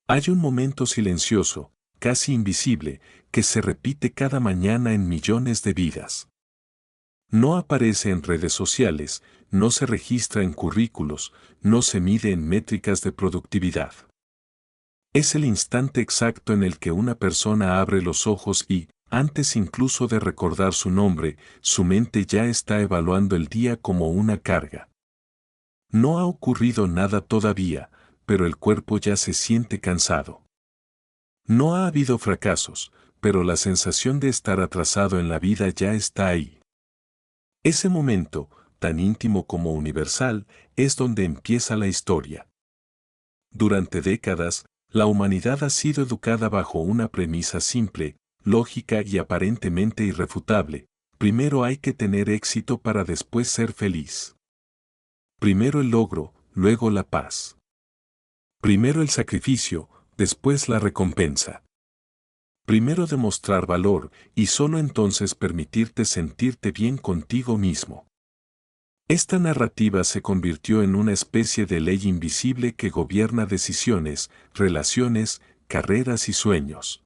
Hay un momento silencioso, casi invisible, que se repite cada mañana en millones de vidas. No aparece en redes sociales, no se registra en currículos, no se mide en métricas de productividad. Es el instante exacto en el que una persona abre los ojos y, antes incluso de recordar su nombre, su mente ya está evaluando el día como una carga. No ha ocurrido nada todavía, pero el cuerpo ya se siente cansado. No ha habido fracasos, pero la sensación de estar atrasado en la vida ya está ahí. Ese momento, tan íntimo como universal, es donde empieza la historia. Durante décadas, la humanidad ha sido educada bajo una premisa simple, lógica y aparentemente irrefutable: primero hay que tener éxito para después ser feliz. Primero el logro, luego la paz. Primero el sacrificio, después la recompensa. Primero demostrar valor, y solo entonces permitirte sentirte bien contigo mismo. Esta narrativa se convirtió en una especie de ley invisible que gobierna decisiones, relaciones, carreras y sueños.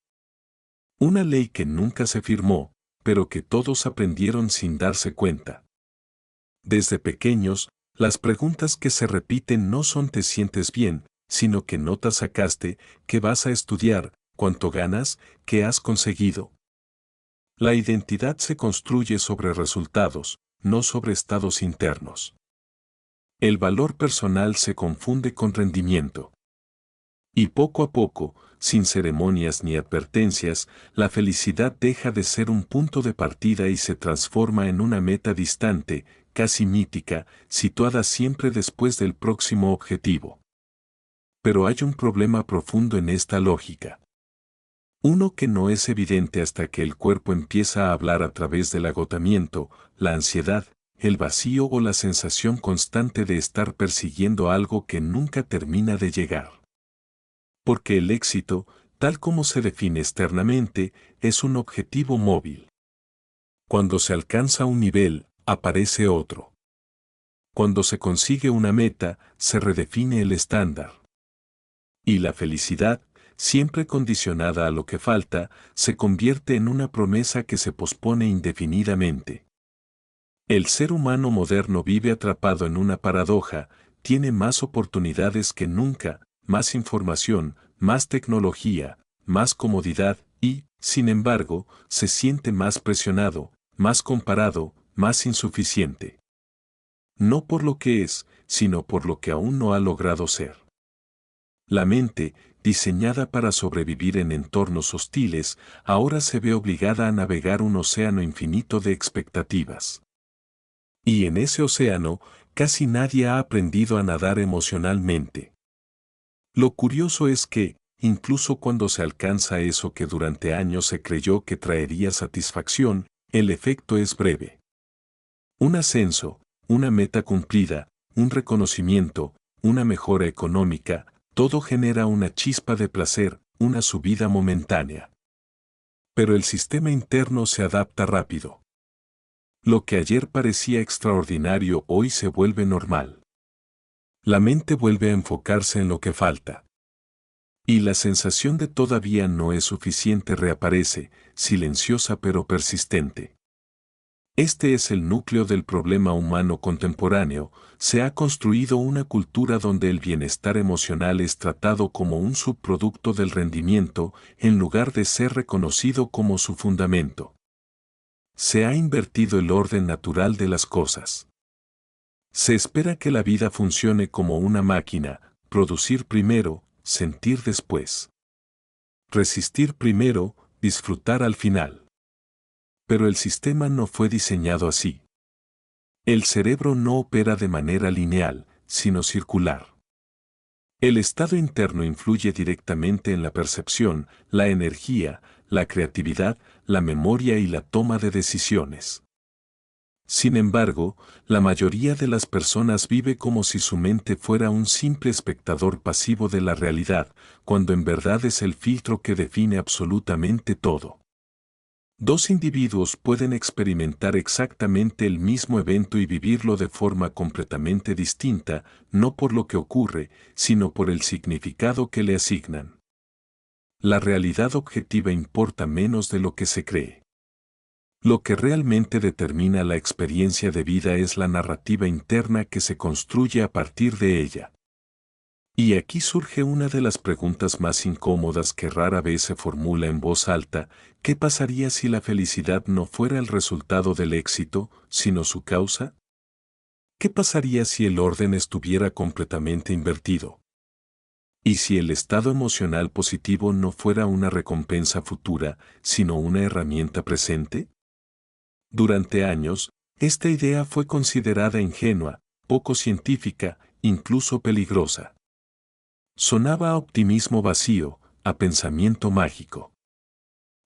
Una ley que nunca se firmó, pero que todos aprendieron sin darse cuenta. Desde pequeños, las preguntas que se repiten no son ¿te sientes bien?, sino ¿qué nota sacaste?, ¿qué vas a estudiar?, ¿cuánto ganas?, ¿qué has conseguido? La identidad se construye sobre resultados, no sobre estados internos. El valor personal se confunde con rendimiento. Y poco a poco, sin ceremonias ni advertencias, la felicidad deja de ser un punto de partida y se transforma en una meta distante, casi mítica, situada siempre después del próximo objetivo. Pero hay un problema profundo en esta lógica. Uno que no es evidente hasta que el cuerpo empieza a hablar a través del agotamiento, la ansiedad, el vacío o la sensación constante de estar persiguiendo algo que nunca termina de llegar. Porque el éxito, tal como se define externamente, es un objetivo móvil. Cuando se alcanza un nivel, aparece otro. Cuando se consigue una meta, se redefine el estándar. Y la felicidad, siempre condicionada a lo que falta, se convierte en una promesa que se pospone indefinidamente. El ser humano moderno vive atrapado en una paradoja: tiene más oportunidades que nunca, más información, más tecnología, más comodidad y, sin embargo, se siente más presionado, más comparado, más insuficiente. No por lo que es, sino por lo que aún no ha logrado ser. La mente, diseñada para sobrevivir en entornos hostiles, ahora se ve obligada a navegar un océano infinito de expectativas. Y en ese océano, casi nadie ha aprendido a nadar emocionalmente. Lo curioso es que, incluso cuando se alcanza eso que durante años se creyó que traería satisfacción, el efecto es breve. Un ascenso, una meta cumplida, un reconocimiento, una mejora económica, todo genera una chispa de placer, una subida momentánea. Pero el sistema interno se adapta rápido. Lo que ayer parecía extraordinario hoy se vuelve normal. La mente vuelve a enfocarse en lo que falta. Y la sensación de todavía no es suficiente reaparece, silenciosa pero persistente. Este es el núcleo del problema humano contemporáneo. Se ha construido una cultura donde el bienestar emocional es tratado como un subproducto del rendimiento, en lugar de ser reconocido como su fundamento. Se ha invertido el orden natural de las cosas. Se espera que la vida funcione como una máquina: producir primero, sentir después. Resistir primero, disfrutar al final. Pero el sistema no fue diseñado así. El cerebro no opera de manera lineal, sino circular. El estado interno influye directamente en la percepción, la energía, la creatividad, la memoria y la toma de decisiones. Sin embargo, la mayoría de las personas vive como si su mente fuera un simple espectador pasivo de la realidad, cuando en verdad es el filtro que define absolutamente todo. Dos individuos pueden experimentar exactamente el mismo evento y vivirlo de forma completamente distinta, no por lo que ocurre, sino por el significado que le asignan. La realidad objetiva importa menos de lo que se cree. Lo que realmente determina la experiencia de vida es la narrativa interna que se construye a partir de ella. Y aquí surge una de las preguntas más incómodas que rara vez se formula en voz alta: ¿qué pasaría si la felicidad no fuera el resultado del éxito, sino su causa? ¿Qué pasaría si el orden estuviera completamente invertido? ¿Y si el estado emocional positivo no fuera una recompensa futura, sino una herramienta presente? Durante años, esta idea fue considerada ingenua, poco científica, incluso peligrosa. Sonaba a optimismo vacío, a pensamiento mágico.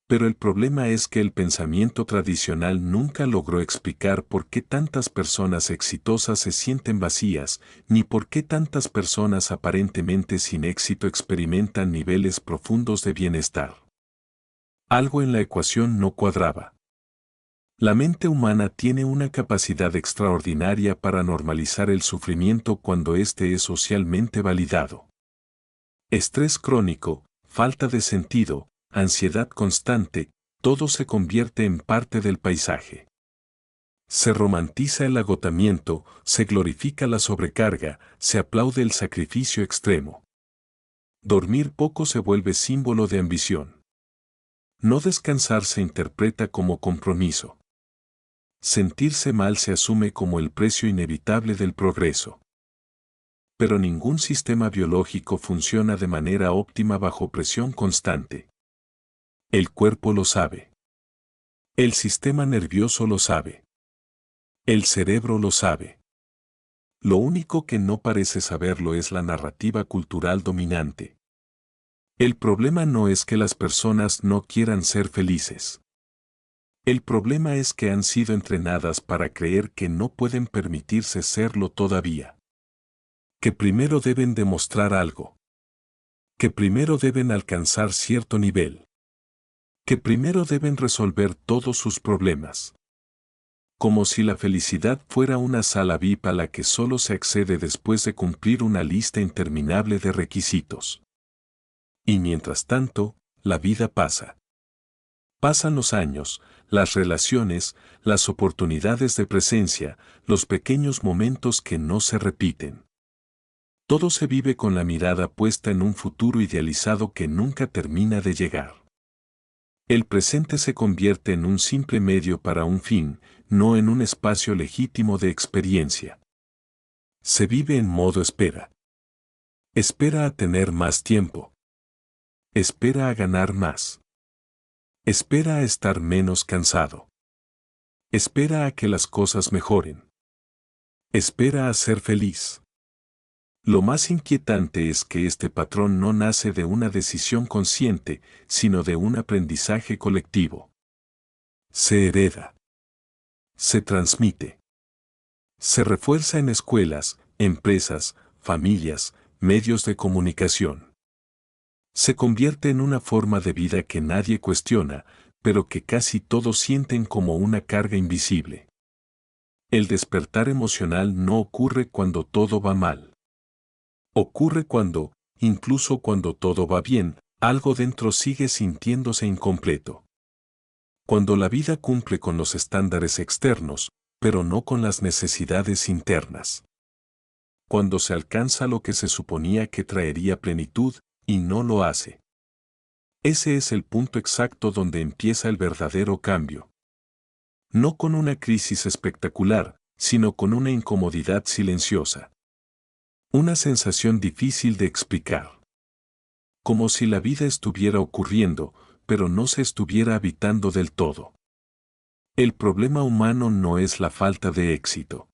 Pero el problema es que el pensamiento tradicional nunca logró explicar por qué tantas personas exitosas se sienten vacías, ni por qué tantas personas aparentemente sin éxito experimentan niveles profundos de bienestar. Algo en la ecuación no cuadraba. La mente humana tiene una capacidad extraordinaria para normalizar el sufrimiento cuando éste es socialmente validado. Estrés crónico, falta de sentido, ansiedad constante, todo se convierte en parte del paisaje. Se romantiza el agotamiento, se glorifica la sobrecarga, se aplaude el sacrificio extremo. Dormir poco se vuelve símbolo de ambición. No descansar se interpreta como compromiso. Sentirse mal se asume como el precio inevitable del progreso. Pero ningún sistema biológico funciona de manera óptima bajo presión constante. El cuerpo lo sabe. El sistema nervioso lo sabe. El cerebro lo sabe. Lo único que no parece saberlo es la narrativa cultural dominante. El problema no es que las personas no quieran ser felices. El problema es que han sido entrenadas para creer que no pueden permitirse serlo todavía. Que primero deben demostrar algo. Que primero deben alcanzar cierto nivel. Que primero deben resolver todos sus problemas. Como si la felicidad fuera una sala VIP a la que solo se accede después de cumplir una lista interminable de requisitos. Y mientras tanto, la vida pasa. Pasan los años, las relaciones, las oportunidades de presencia, los pequeños momentos que no se repiten. Todo se vive con la mirada puesta en un futuro idealizado que nunca termina de llegar. El presente se convierte en un simple medio para un fin, no en un espacio legítimo de experiencia. Se vive en modo espera. Espera a tener más tiempo. Espera a ganar más. Espera a estar menos cansado. Espera a que las cosas mejoren. Espera a ser feliz. Lo más inquietante es que este patrón no nace de una decisión consciente, sino de un aprendizaje colectivo. Se hereda. Se transmite. Se refuerza en escuelas, empresas, familias, medios de comunicación. Se convierte en una forma de vida que nadie cuestiona, pero que casi todos sienten como una carga invisible. El despertar emocional no ocurre cuando todo va mal. Ocurre cuando, incluso cuando todo va bien, algo dentro sigue sintiéndose incompleto. Cuando la vida cumple con los estándares externos, pero no con las necesidades internas. Cuando se alcanza lo que se suponía que traería plenitud, y no lo hace. Ese es el punto exacto donde empieza el verdadero cambio. No con una crisis espectacular, sino con una incomodidad silenciosa. Una sensación difícil de explicar. Como si la vida estuviera ocurriendo, pero no se estuviera habitando del todo. El problema humano no es la falta de éxito.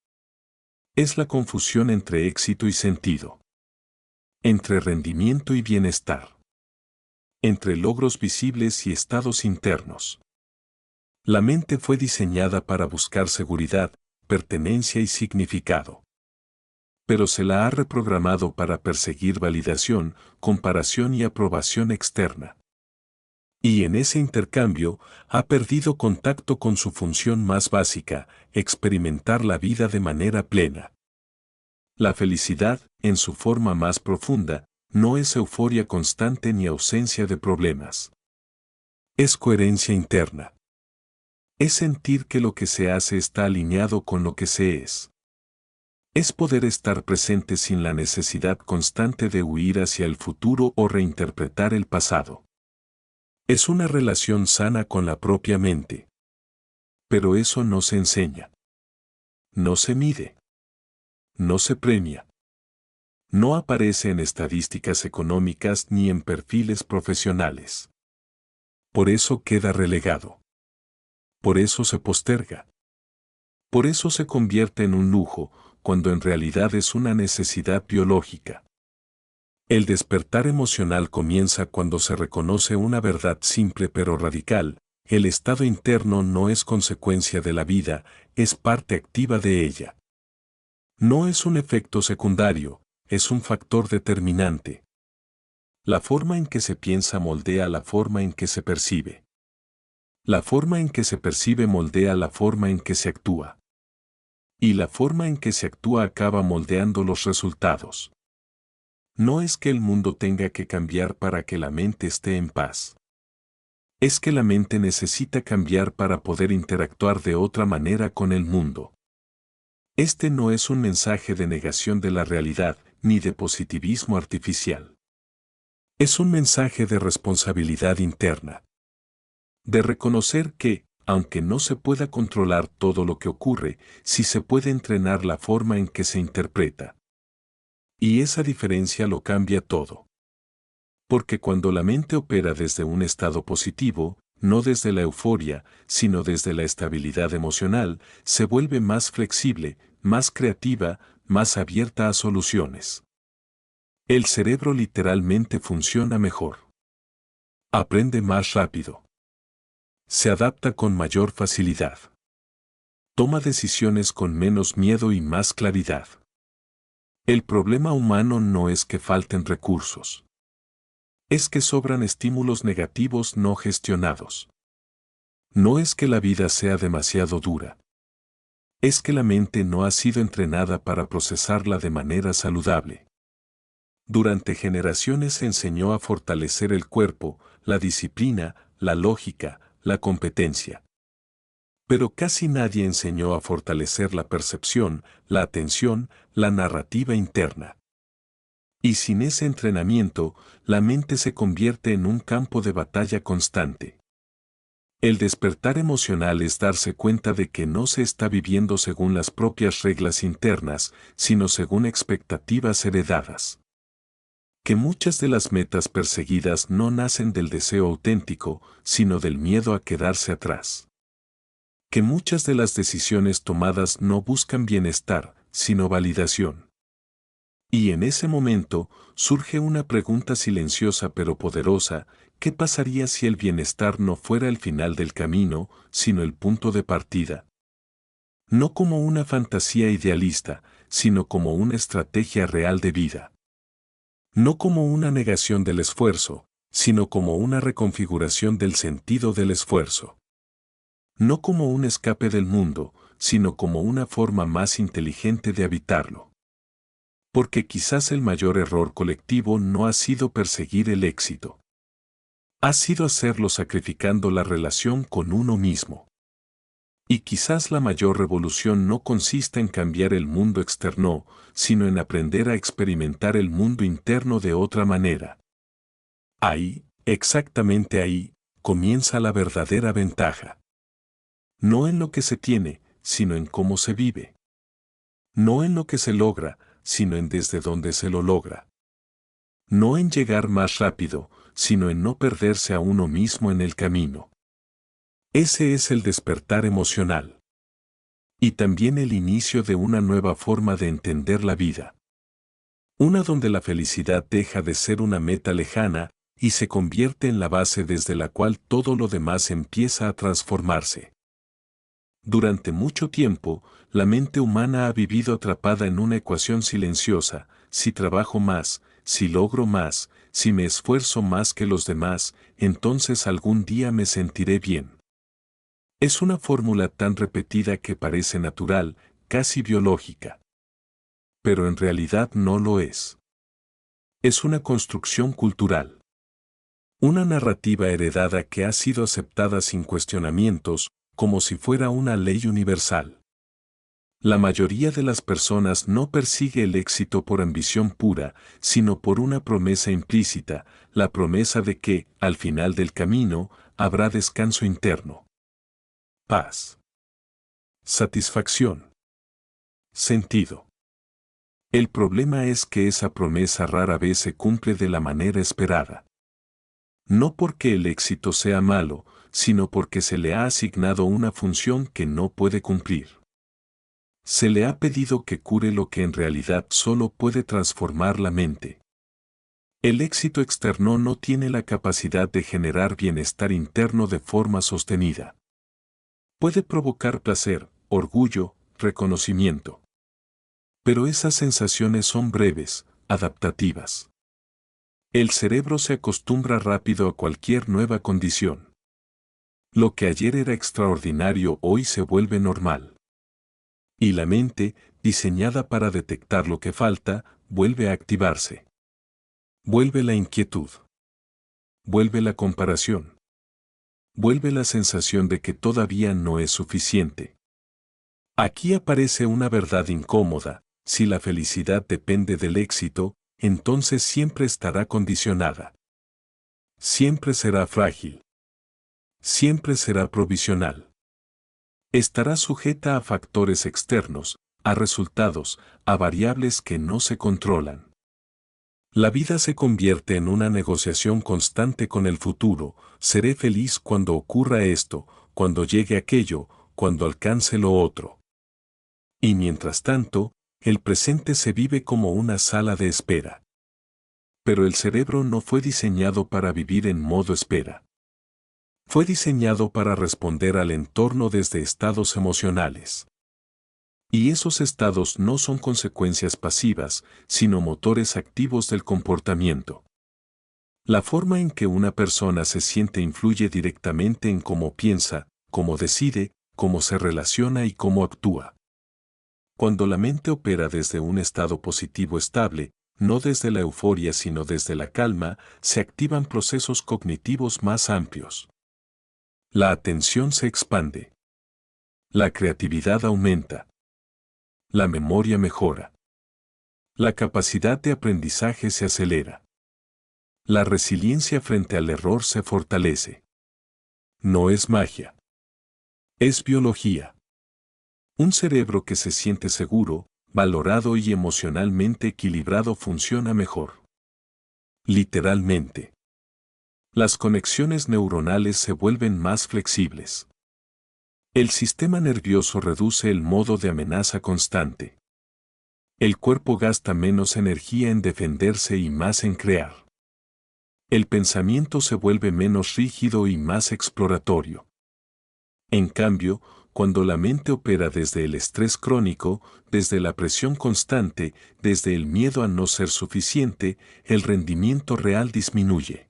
Es la confusión entre éxito y sentido. Entre rendimiento y bienestar. Entre logros visibles y estados internos. La mente fue diseñada para buscar seguridad, pertenencia y significado. Pero se la ha reprogramado para perseguir validación, comparación y aprobación externa. Y en ese intercambio, ha perdido contacto con su función más básica, experimentar la vida de manera plena. La felicidad, en su forma más profunda, No es euforia constante ni ausencia de problemas. Es coherencia interna. Es sentir que lo que se hace está alineado con lo que se es. Es poder estar presente sin la necesidad constante de huir hacia el futuro o reinterpretar el pasado. Es una relación sana con la propia mente. Pero eso no se enseña. No se mide. No se premia. No aparece en estadísticas económicas ni en perfiles profesionales. Por eso queda relegado. Por eso se posterga. Por eso se convierte en un lujo, cuando en realidad es una necesidad biológica. El despertar emocional comienza cuando se reconoce una verdad simple pero radical: el estado interno no es consecuencia de la vida, es parte activa de ella. No es un efecto secundario, es un factor determinante. La forma en que se piensa moldea la forma en que se percibe. La forma en que se percibe moldea la forma en que se actúa. Y la forma en que se actúa acaba moldeando los resultados. No es que el mundo tenga que cambiar para que la mente esté en paz. Es que la mente necesita cambiar para poder interactuar de otra manera con el mundo. Este no es un mensaje de negación de la realidad, ni de positivismo artificial. Es un mensaje de responsabilidad interna. De reconocer que, aunque no se pueda controlar todo lo que ocurre, sí se puede entrenar la forma en que se interpreta. Y esa diferencia lo cambia todo. Porque cuando la mente opera desde un estado positivo, no desde la euforia, sino desde la estabilidad emocional, se vuelve más flexible, más creativa, más abierta a soluciones. El cerebro literalmente funciona mejor. Aprende más rápido. Se adapta con mayor facilidad. Toma decisiones con menos miedo y más claridad. El problema humano no es que falten recursos. Es que sobran estímulos negativos no gestionados. No es que la vida sea demasiado dura. Es que la mente no ha sido entrenada para procesarla de manera saludable. Durante generaciones se enseñó a fortalecer el cuerpo, la disciplina, la lógica, la competencia. Pero casi nadie enseñó a fortalecer la percepción, la atención, la narrativa interna. Y sin ese entrenamiento, la mente se convierte en un campo de batalla constante. El despertar emocional es darse cuenta de que no se está viviendo según las propias reglas internas, sino según expectativas heredadas. Que muchas de las metas perseguidas no nacen del deseo auténtico, sino del miedo a quedarse atrás. Que muchas de las decisiones tomadas no buscan bienestar, sino validación. Y en ese momento, surge una pregunta silenciosa pero poderosa: ¿qué pasaría si el bienestar no fuera el final del camino, sino el punto de partida? No como una fantasía idealista, sino como una estrategia real de vida. No como una negación del esfuerzo, sino como una reconfiguración del sentido del esfuerzo. No como un escape del mundo, sino como una forma más inteligente de habitarlo. Porque quizás el mayor error colectivo no ha sido perseguir el éxito. Ha sido hacerlo sacrificando la relación con uno mismo. Y quizás la mayor revolución no consiste en cambiar el mundo externo, sino en aprender a experimentar el mundo interno de otra manera. Ahí, exactamente ahí, comienza la verdadera ventaja. No en lo que se tiene, sino en cómo se vive. No en lo que se logra, sino en desde dónde se lo logra. No en llegar más rápido, sino en no perderse a uno mismo en el camino. Ese es el despertar emocional. Y también el inicio de una nueva forma de entender la vida. Una donde la felicidad deja de ser una meta lejana y se convierte en la base desde la cual todo lo demás empieza a transformarse. Durante mucho tiempo, la mente humana ha vivido atrapada en una ecuación silenciosa: si trabajo más, si logro más, si me esfuerzo más que los demás, entonces algún día me sentiré bien. Es una fórmula tan repetida que parece natural, casi biológica. Pero en realidad no lo es. Es una construcción cultural. Una narrativa heredada que ha sido aceptada sin cuestionamientos, como si fuera una ley universal. La mayoría de las personas no persigue el éxito por ambición pura, sino por una promesa implícita, la promesa de que, al final del camino, habrá descanso interno, paz, satisfacción, sentido. El problema es que esa promesa rara vez se cumple de la manera esperada. No porque el éxito sea malo, sino porque se le ha asignado una función que no puede cumplir. Se le ha pedido que cure lo que en realidad solo puede transformar la mente. El éxito externo no tiene la capacidad de generar bienestar interno de forma sostenida. Puede provocar placer, orgullo, reconocimiento. Pero esas sensaciones son breves, adaptativas. El cerebro se acostumbra rápido a cualquier nueva condición. Lo que ayer era extraordinario hoy se vuelve normal. Y la mente, diseñada para detectar lo que falta, vuelve a activarse. Vuelve la inquietud. Vuelve la comparación. Vuelve la sensación de que todavía no es suficiente. Aquí aparece una verdad incómoda: si la felicidad depende del éxito, entonces siempre estará condicionada. Siempre será frágil. Siempre será provisional. Estará sujeta a factores externos, a resultados, a variables que no se controlan. La vida se convierte en una negociación constante con el futuro: seré feliz cuando ocurra esto, cuando llegue aquello, cuando alcance lo otro. Y mientras tanto, el presente se vive como una sala de espera. Pero el cerebro no fue diseñado para vivir en modo espera. Fue diseñado para responder al entorno desde estados emocionales. Y esos estados no son consecuencias pasivas, sino motores activos del comportamiento. La forma en que una persona se siente influye directamente en cómo piensa, cómo decide, cómo se relaciona y cómo actúa. Cuando la mente opera desde un estado positivo estable, no desde la euforia sino desde la calma, se activan procesos cognitivos más amplios. La atención se expande. La creatividad aumenta. La memoria mejora. La capacidad de aprendizaje se acelera. La resiliencia frente al error se fortalece. No es magia. Es biología. Un cerebro que se siente seguro, valorado y emocionalmente equilibrado funciona mejor. Literalmente. Las conexiones neuronales se vuelven más flexibles. El sistema nervioso reduce el modo de amenaza constante. El cuerpo gasta menos energía en defenderse y más en crear. El pensamiento se vuelve menos rígido y más exploratorio. En cambio, cuando la mente opera desde el estrés crónico, desde la presión constante, desde el miedo a no ser suficiente, el rendimiento real disminuye.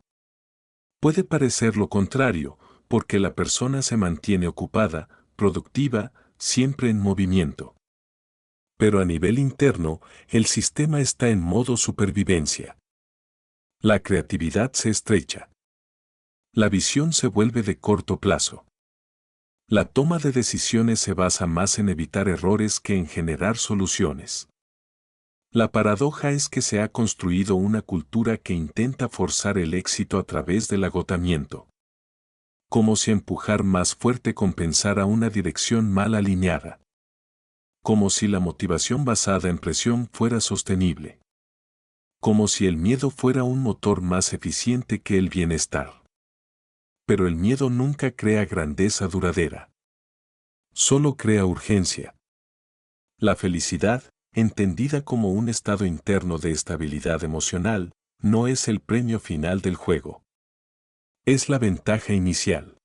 Puede parecer lo contrario, porque la persona se mantiene ocupada, productiva, siempre en movimiento. Pero a nivel interno, el sistema está en modo supervivencia. La creatividad se estrecha. La visión se vuelve de corto plazo. La toma de decisiones se basa más en evitar errores que en generar soluciones. La paradoja es que se ha construido una cultura que intenta forzar el éxito a través del agotamiento. Como si empujar más fuerte compensara una dirección mal alineada. Como si la motivación basada en presión fuera sostenible. Como si el miedo fuera un motor más eficiente que el bienestar. Pero el miedo nunca crea grandeza duradera. Solo crea urgencia. La felicidad, entendida como un estado interno de estabilidad emocional, no es el premio final del juego. Es la ventaja inicial.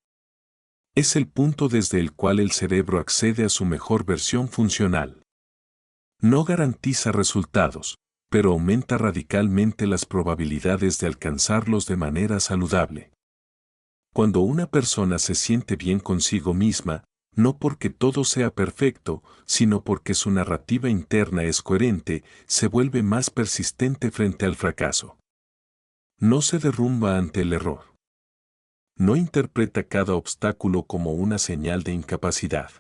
Es el punto desde el cual el cerebro accede a su mejor versión funcional. No garantiza resultados, pero aumenta radicalmente las probabilidades de alcanzarlos de manera saludable. Cuando una persona se siente bien consigo misma, no porque todo sea perfecto, sino porque su narrativa interna es coherente, se vuelve más persistente frente al fracaso. No se derrumba ante el error. No interpreta cada obstáculo como una señal de incapacidad.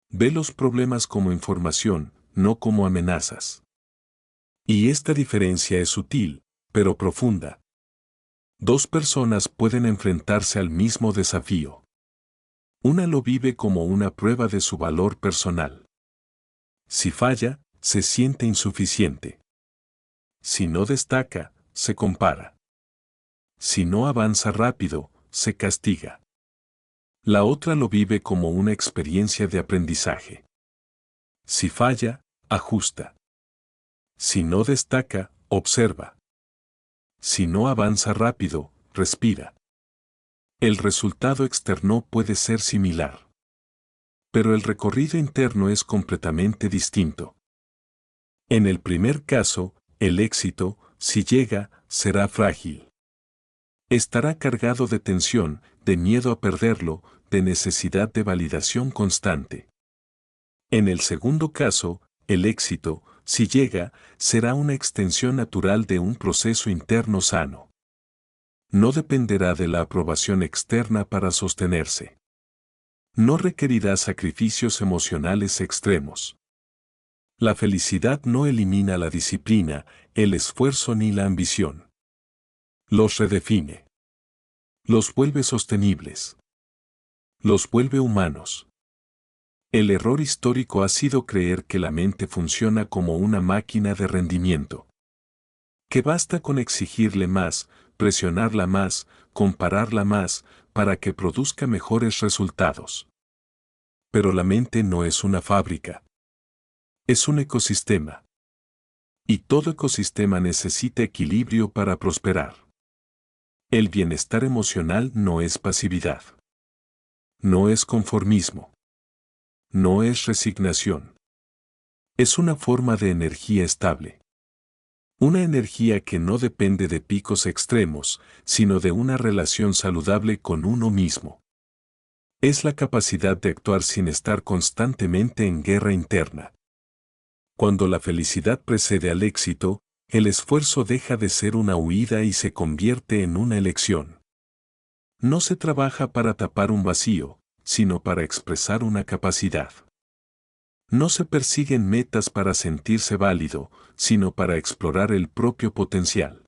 Ve los problemas como información, no como amenazas. Y esta diferencia es sutil, pero profunda. Dos personas pueden enfrentarse al mismo desafío. Una lo vive como una prueba de su valor personal. Si falla, se siente insuficiente. Si no destaca, se compara. Si no avanza rápido, se castiga. La otra lo vive como una experiencia de aprendizaje. Si falla, ajusta. Si no destaca, observa. Si no avanza rápido, respira. El resultado externo puede ser similar. Pero el recorrido interno es completamente distinto. En el primer caso, el éxito, si llega, será frágil. Estará cargado de tensión, de miedo a perderlo, de necesidad de validación constante. En el segundo caso, el éxito, si llega, será una extensión natural de un proceso interno sano. No dependerá de la aprobación externa para sostenerse. No requerirá sacrificios emocionales extremos. La felicidad no elimina la disciplina, el esfuerzo ni la ambición. Los redefine. Los vuelve sostenibles. Los vuelve humanos. El error histórico ha sido creer que la mente funciona como una máquina de rendimiento. Que basta con exigirle más, presionarla más, compararla más, para que produzca mejores resultados. Pero la mente no es una fábrica. Es un ecosistema. Y todo ecosistema necesita equilibrio para prosperar. El bienestar emocional no es pasividad. No es conformismo. No es resignación. Es una forma de energía estable. Una energía que no depende de picos extremos, sino de una relación saludable con uno mismo. Es la capacidad de actuar sin estar constantemente en guerra interna. Cuando la felicidad precede al éxito, el esfuerzo deja de ser una huida y se convierte en una elección. No se trabaja para tapar un vacío, sino para expresar una capacidad. No se persiguen metas para sentirse válido, sino para explorar el propio potencial.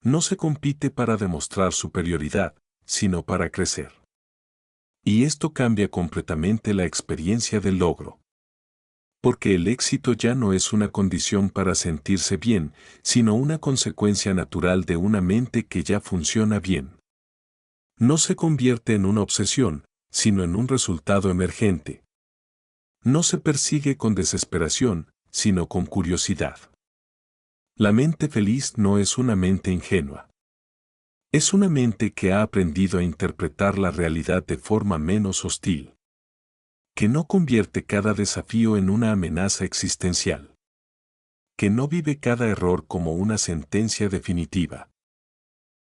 No se compite para demostrar superioridad, sino para crecer. Y esto cambia completamente la experiencia del logro. Porque el éxito ya no es una condición para sentirse bien, sino una consecuencia natural de una mente que ya funciona bien. No se convierte en una obsesión, sino en un resultado emergente. No se persigue con desesperación, sino con curiosidad. La mente feliz no es una mente ingenua. Es una mente que ha aprendido a interpretar la realidad de forma menos hostil. Que no convierte cada desafío en una amenaza existencial. Que no vive cada error como una sentencia definitiva.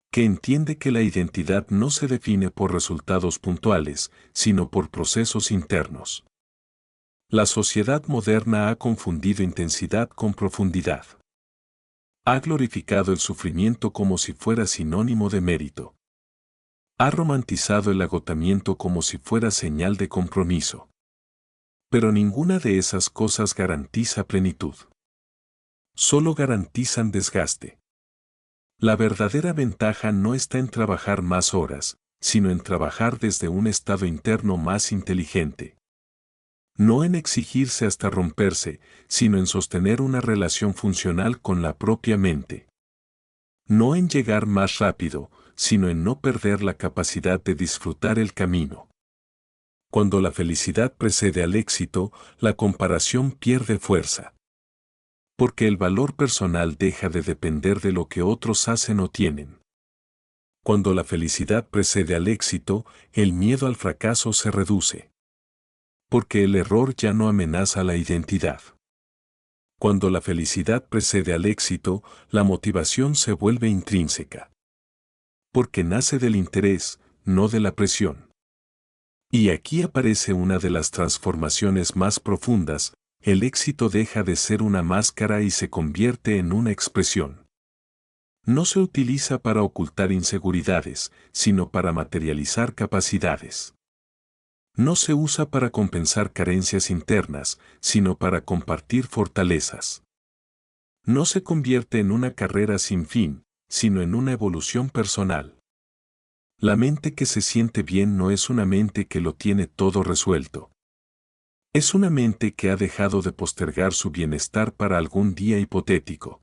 Que entiende que la identidad no se define por resultados puntuales, sino por procesos internos. La sociedad moderna ha confundido intensidad con profundidad. Ha glorificado el sufrimiento como si fuera sinónimo de mérito. Ha romantizado el agotamiento como si fuera señal de compromiso. Pero ninguna de esas cosas garantiza plenitud. Solo garantizan desgaste. La verdadera ventaja no está en trabajar más horas, sino en trabajar desde un estado interno más inteligente. No en exigirse hasta romperse, sino en sostener una relación funcional con la propia mente. No en llegar más rápido, sino en no perder la capacidad de disfrutar el camino. Cuando la felicidad precede al éxito, la comparación pierde fuerza. Porque el valor personal deja de depender de lo que otros hacen o tienen. Cuando la felicidad precede al éxito, el miedo al fracaso se reduce. Porque el error ya no amenaza la identidad. Cuando la felicidad precede al éxito, la motivación se vuelve intrínseca. Porque nace del interés, no de la presión. Y aquí aparece una de las transformaciones más profundas: el éxito deja de ser una máscara y se convierte en una expresión. No se utiliza para ocultar inseguridades, sino para materializar capacidades. No se usa para compensar carencias internas, sino para compartir fortalezas. No se convierte en una carrera sin fin, sino en una evolución personal. La mente que se siente bien no es una mente que lo tiene todo resuelto. Es una mente que ha dejado de postergar su bienestar para algún día hipotético.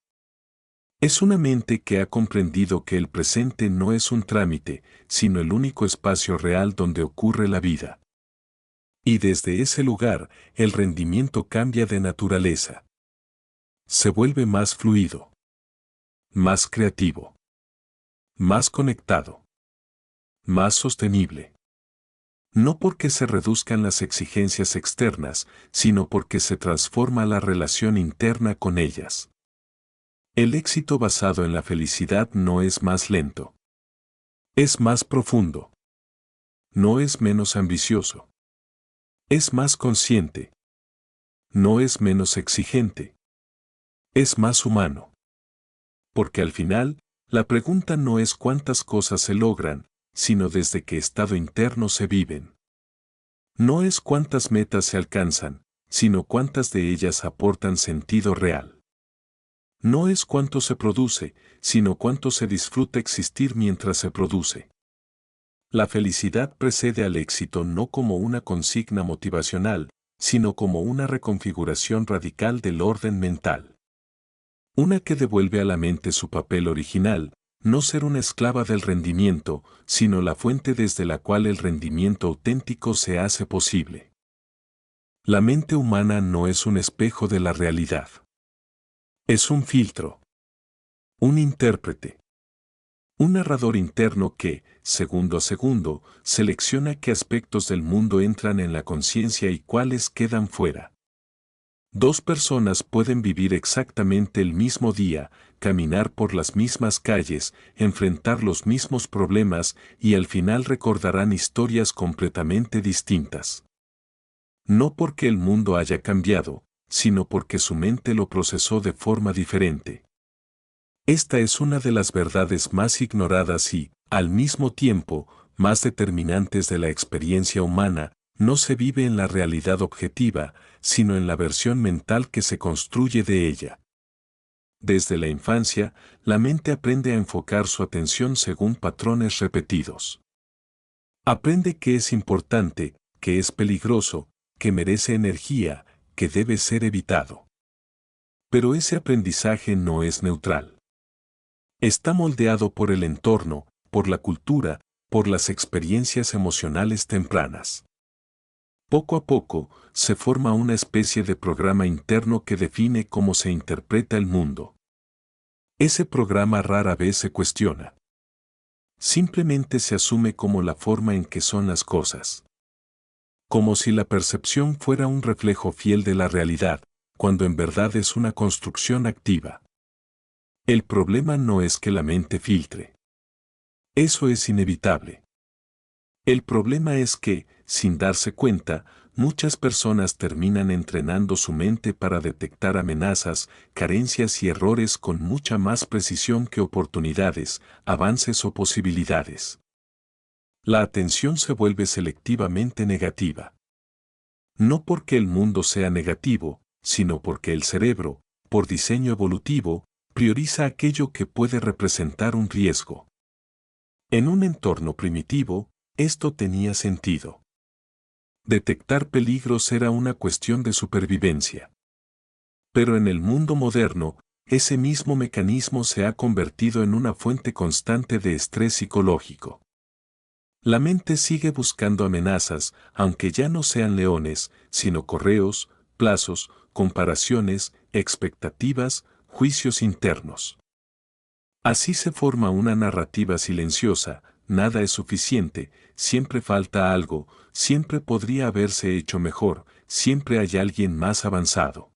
Es una mente que ha comprendido que el presente no es un trámite, sino el único espacio real donde ocurre la vida. Y desde ese lugar, el rendimiento cambia de naturaleza. Se vuelve más fluido, más creativo, más conectado, más sostenible. No porque se reduzcan las exigencias externas, sino porque se transforma la relación interna con ellas. El éxito basado en la felicidad no es más lento. Es más profundo. No es menos ambicioso. Es más consciente. No es menos exigente. Es más humano. Porque al final, la pregunta no es cuántas cosas se logran, sino desde qué estado interno se viven. No es cuántas metas se alcanzan, sino cuántas de ellas aportan sentido real. No es cuánto se produce, sino cuánto se disfruta existir mientras se produce. La felicidad precede al éxito no como una consigna motivacional, sino como una reconfiguración radical del orden mental. Una que devuelve a la mente su papel original, no ser una esclava del rendimiento, sino la fuente desde la cual el rendimiento auténtico se hace posible. La mente humana no es un espejo de la realidad. Es un filtro. Un intérprete. Un narrador interno que, segundo a segundo, selecciona qué aspectos del mundo entran en la conciencia y cuáles quedan fuera. Dos personas pueden vivir exactamente el mismo día, caminar por las mismas calles, enfrentar los mismos problemas y al final recordarán historias completamente distintas. No porque el mundo haya cambiado, sino porque su mente lo procesó de forma diferente. Esta es una de las verdades más ignoradas y, al mismo tiempo, más determinantes de la experiencia humana. No se vive en la realidad objetiva, sino en la versión mental que se construye de ella. Desde la infancia, la mente aprende a enfocar su atención según patrones repetidos. Aprende que es importante, que es peligroso, que merece energía, que debe ser evitado. Pero ese aprendizaje no es neutral. Está moldeado por el entorno, por la cultura, por las experiencias emocionales tempranas. Poco a poco, se forma una especie de programa interno que define cómo se interpreta el mundo. Ese programa rara vez se cuestiona. Simplemente se asume como la forma en que son las cosas. Como si la percepción fuera un reflejo fiel de la realidad, cuando en verdad es una construcción activa. El problema no es que la mente filtre. Eso es inevitable. El problema es que, sin darse cuenta, muchas personas terminan entrenando su mente para detectar amenazas, carencias y errores con mucha más precisión que oportunidades, avances o posibilidades. La atención se vuelve selectivamente negativa. No porque el mundo sea negativo, sino porque el cerebro, por diseño evolutivo, prioriza aquello que puede representar un riesgo. En un entorno primitivo, esto tenía sentido. Detectar peligros era una cuestión de supervivencia. Pero en el mundo moderno, ese mismo mecanismo se ha convertido en una fuente constante de estrés psicológico. La mente sigue buscando amenazas, aunque ya no sean leones, sino correos, plazos, comparaciones, expectativas, juicios internos. Así se forma una narrativa silenciosa: nada es suficiente, siempre falta algo, siempre podría haberse hecho mejor, siempre hay alguien más avanzado.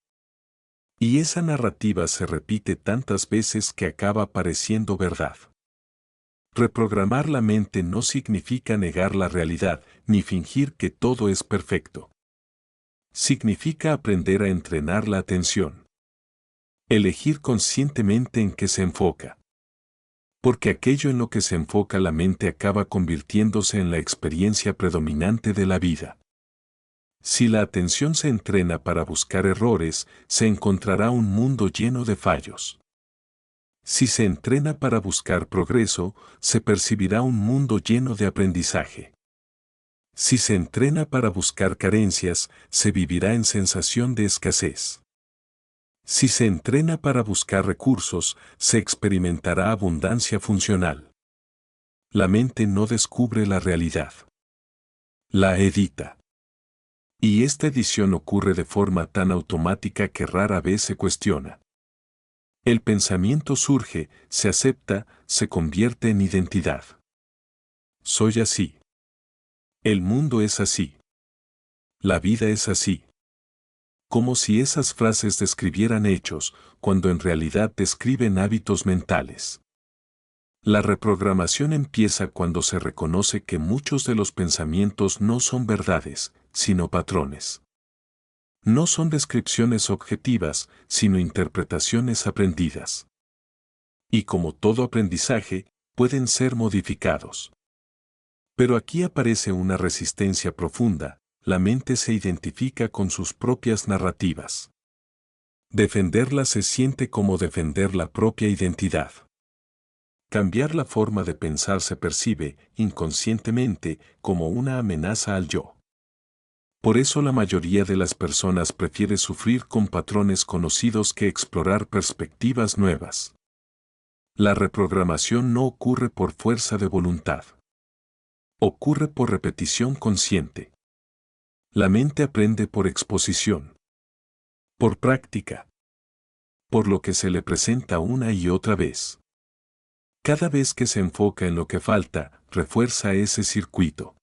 Y esa narrativa se repite tantas veces que acaba pareciendo verdad. Reprogramar la mente no significa negar la realidad, ni fingir que todo es perfecto. Significa aprender a entrenar la atención. Elegir conscientemente en qué se enfoca. Porque aquello en lo que se enfoca la mente acaba convirtiéndose en la experiencia predominante de la vida. Si la atención se entrena para buscar errores, se encontrará un mundo lleno de fallos. Si se entrena para buscar progreso, se percibirá un mundo lleno de aprendizaje. Si se entrena para buscar carencias, se vivirá en sensación de escasez. Si se entrena para buscar recursos, se experimentará abundancia funcional. La mente no descubre la realidad. La edita. Y esta edición ocurre de forma tan automática que rara vez se cuestiona. El pensamiento surge, se acepta, se convierte en identidad. Soy así. El mundo es así. La vida es así. Como si esas frases describieran hechos, cuando en realidad describen hábitos mentales. La reprogramación empieza cuando se reconoce que muchos de los pensamientos no son verdades, sino patrones. No son descripciones objetivas, sino interpretaciones aprendidas. Y como todo aprendizaje, pueden ser modificados. Pero aquí aparece una resistencia profunda, la mente se identifica con sus propias narrativas. Defenderla se siente como defender la propia identidad. Cambiar la forma de pensar se percibe, inconscientemente, como una amenaza al yo. Por eso la mayoría de las personas prefiere sufrir con patrones conocidos que explorar perspectivas nuevas. La reprogramación no ocurre por fuerza de voluntad. Ocurre por repetición consciente. La mente aprende por exposición. Por práctica. Por lo que se le presenta una y otra vez. Cada vez que se enfoca en lo que falta, refuerza ese circuito.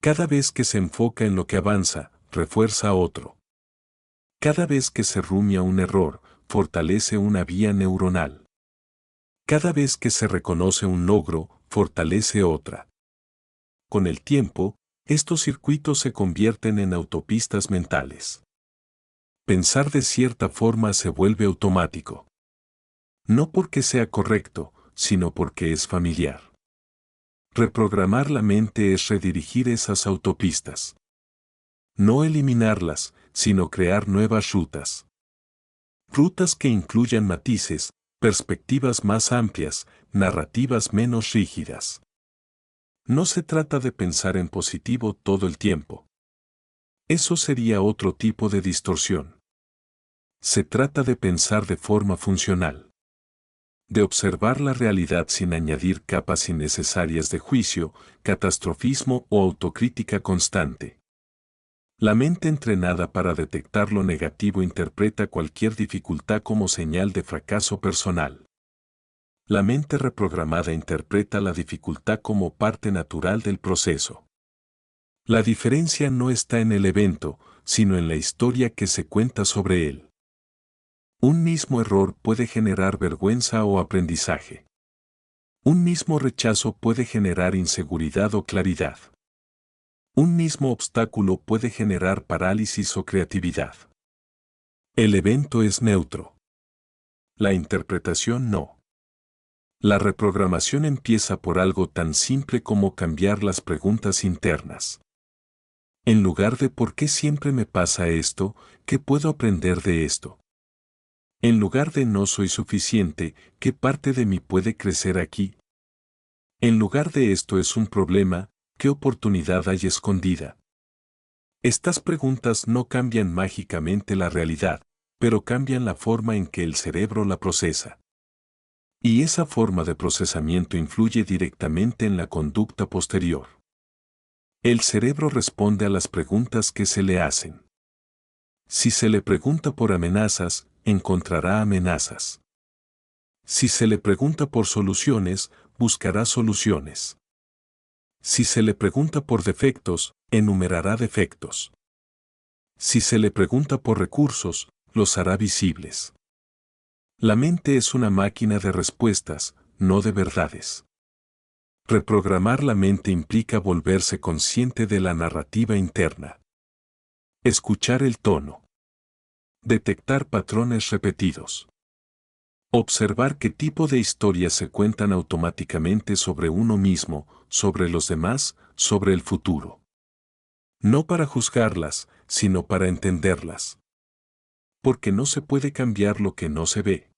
Cada vez que se enfoca en lo que avanza, refuerza otro. Cada vez que se rumia un error, fortalece una vía neuronal. Cada vez que se reconoce un logro, fortalece otra. Con el tiempo, estos circuitos se convierten en autopistas mentales. Pensar de cierta forma se vuelve automático. No porque sea correcto, sino porque es familiar. Reprogramar la mente es redirigir esas autopistas. No eliminarlas, sino crear nuevas rutas. Rutas que incluyan matices, perspectivas más amplias, narrativas menos rígidas. No se trata de pensar en positivo todo el tiempo. Eso sería otro tipo de distorsión. Se trata de pensar de forma funcional. De observar la realidad sin añadir capas innecesarias de juicio, catastrofismo o autocrítica constante. La mente entrenada para detectar lo negativo interpreta cualquier dificultad como señal de fracaso personal. La mente reprogramada interpreta la dificultad como parte natural del proceso. La diferencia no está en el evento, sino en la historia que se cuenta sobre él. Un mismo error puede generar vergüenza o aprendizaje. Un mismo rechazo puede generar inseguridad o claridad. Un mismo obstáculo puede generar parálisis o creatividad. El evento es neutro. La interpretación no. La reprogramación empieza por algo tan simple como cambiar las preguntas internas. En lugar de ¿por qué siempre me pasa esto?, ¿qué puedo aprender de esto? En lugar de no soy suficiente, ¿qué parte de mí puede crecer aquí? En lugar de esto es un problema, ¿qué oportunidad hay escondida? Estas preguntas no cambian mágicamente la realidad, pero cambian la forma en que el cerebro la procesa. Y esa forma de procesamiento influye directamente en la conducta posterior. El cerebro responde a las preguntas que se le hacen. Si se le pregunta por amenazas, encontrará amenazas. Si se le pregunta por soluciones, buscará soluciones. Si se le pregunta por defectos, enumerará defectos. Si se le pregunta por recursos, los hará visibles. La mente es una máquina de respuestas, no de verdades. Reprogramar la mente implica volverse consciente de la narrativa interna. Escuchar el tono. Detectar patrones repetidos. Observar qué tipo de historias se cuentan automáticamente sobre uno mismo, sobre los demás, sobre el futuro. No para juzgarlas, sino para entenderlas. Porque no se puede cambiar lo que no se ve.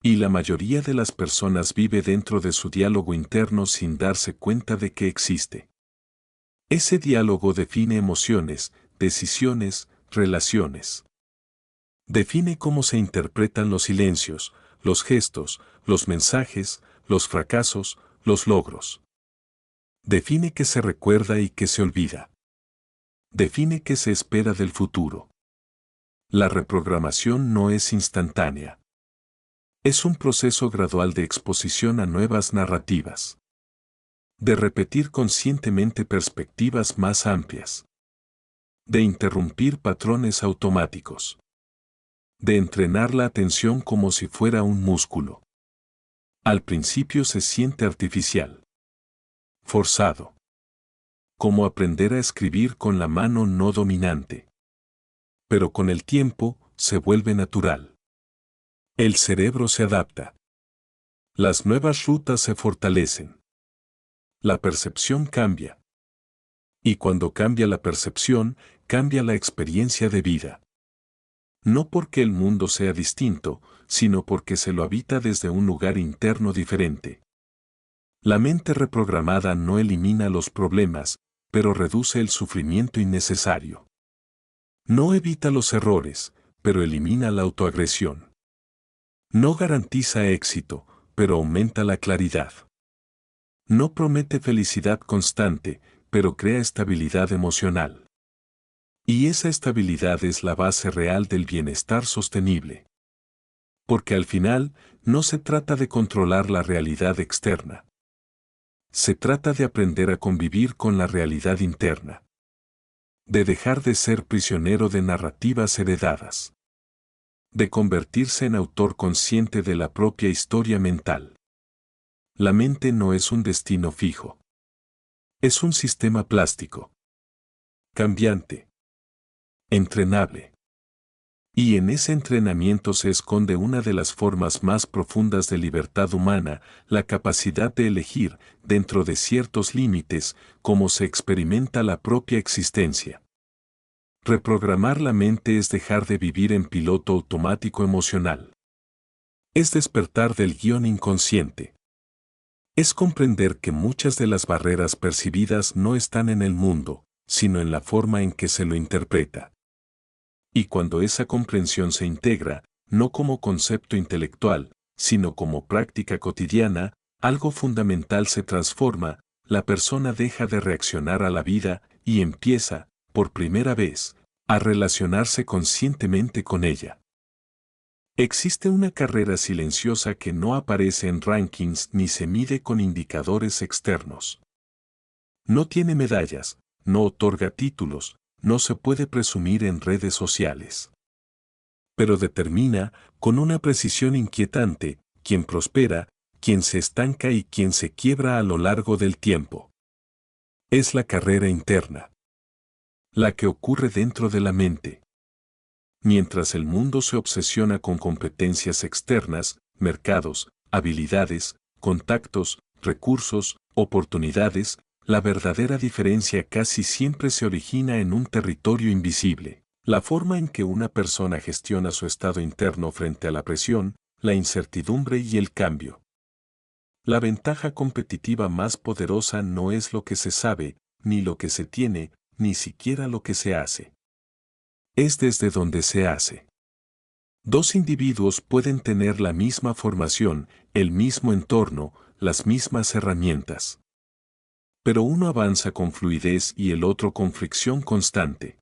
Y la mayoría de las personas vive dentro de su diálogo interno sin darse cuenta de que existe. Ese diálogo define emociones, decisiones, relaciones. Define cómo se interpretan los silencios, los gestos, los mensajes, los fracasos, los logros. Define qué se recuerda y qué se olvida. Define qué se espera del futuro. La reprogramación no es instantánea. Es un proceso gradual de exposición a nuevas narrativas. De repetir conscientemente perspectivas más amplias. De interrumpir patrones automáticos. De entrenar la atención como si fuera un músculo. Al principio se siente artificial. Forzado. Como aprender a escribir con la mano no dominante. Pero con el tiempo, se vuelve natural. El cerebro se adapta. Las nuevas rutas se fortalecen. La percepción cambia. Y cuando cambia la percepción, cambia la experiencia de vida. No porque el mundo sea distinto, sino porque se lo habita desde un lugar interno diferente. La mente reprogramada no elimina los problemas, pero reduce el sufrimiento innecesario. No evita los errores, pero elimina la autoagresión. No garantiza éxito, pero aumenta la claridad. No promete felicidad constante, pero crea estabilidad emocional. Y esa estabilidad es la base real del bienestar sostenible. Porque al final, no se trata de controlar la realidad externa. Se trata de aprender a convivir con la realidad interna. De dejar de ser prisionero de narrativas heredadas. De convertirse en autor consciente de la propia historia mental. La mente no es un destino fijo. Es un sistema plástico. Cambiante. Entrenable. Y en ese entrenamiento se esconde una de las formas más profundas de libertad humana, la capacidad de elegir, dentro de ciertos límites, cómo se experimenta la propia existencia. Reprogramar la mente es dejar de vivir en piloto automático emocional. Es despertar del guión inconsciente. Es comprender que muchas de las barreras percibidas no están en el mundo, sino en la forma en que se lo interpreta. Y cuando esa comprensión se integra, no como concepto intelectual, sino como práctica cotidiana, algo fundamental se transforma, la persona deja de reaccionar a la vida y empieza, por primera vez, a relacionarse conscientemente con ella. Existe una carrera silenciosa que no aparece en rankings ni se mide con indicadores externos. No tiene medallas, no otorga títulos, no se puede presumir en redes sociales. Pero determina, con una precisión inquietante, quién prospera, quién se estanca y quién se quiebra a lo largo del tiempo. Es la carrera interna. La que ocurre dentro de la mente. Mientras el mundo se obsesiona con competencias externas, mercados, habilidades, contactos, recursos, oportunidades, la verdadera diferencia casi siempre se origina en un territorio invisible. La forma en que una persona gestiona su estado interno frente a la presión, la incertidumbre y el cambio. La ventaja competitiva más poderosa no es lo que se sabe, ni lo que se tiene, ni siquiera lo que se hace. Es desde donde se hace. Dos individuos pueden tener la misma formación, el mismo entorno, las mismas herramientas. Pero uno avanza con fluidez y el otro con fricción constante.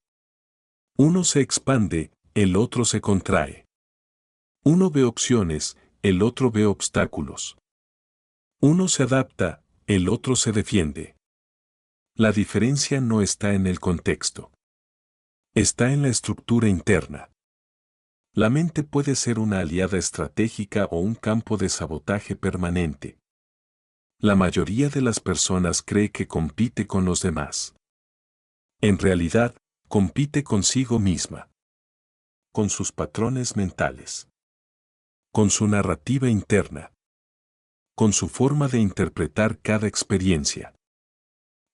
Uno se expande, el otro se contrae. Uno ve opciones, el otro ve obstáculos. Uno se adapta, el otro se defiende. La diferencia no está en el contexto. Está en la estructura interna. La mente puede ser una aliada estratégica o un campo de sabotaje permanente. La mayoría de las personas cree que compite con los demás. En realidad, compite consigo misma, con sus patrones mentales, con su narrativa interna, con su forma de interpretar cada experiencia.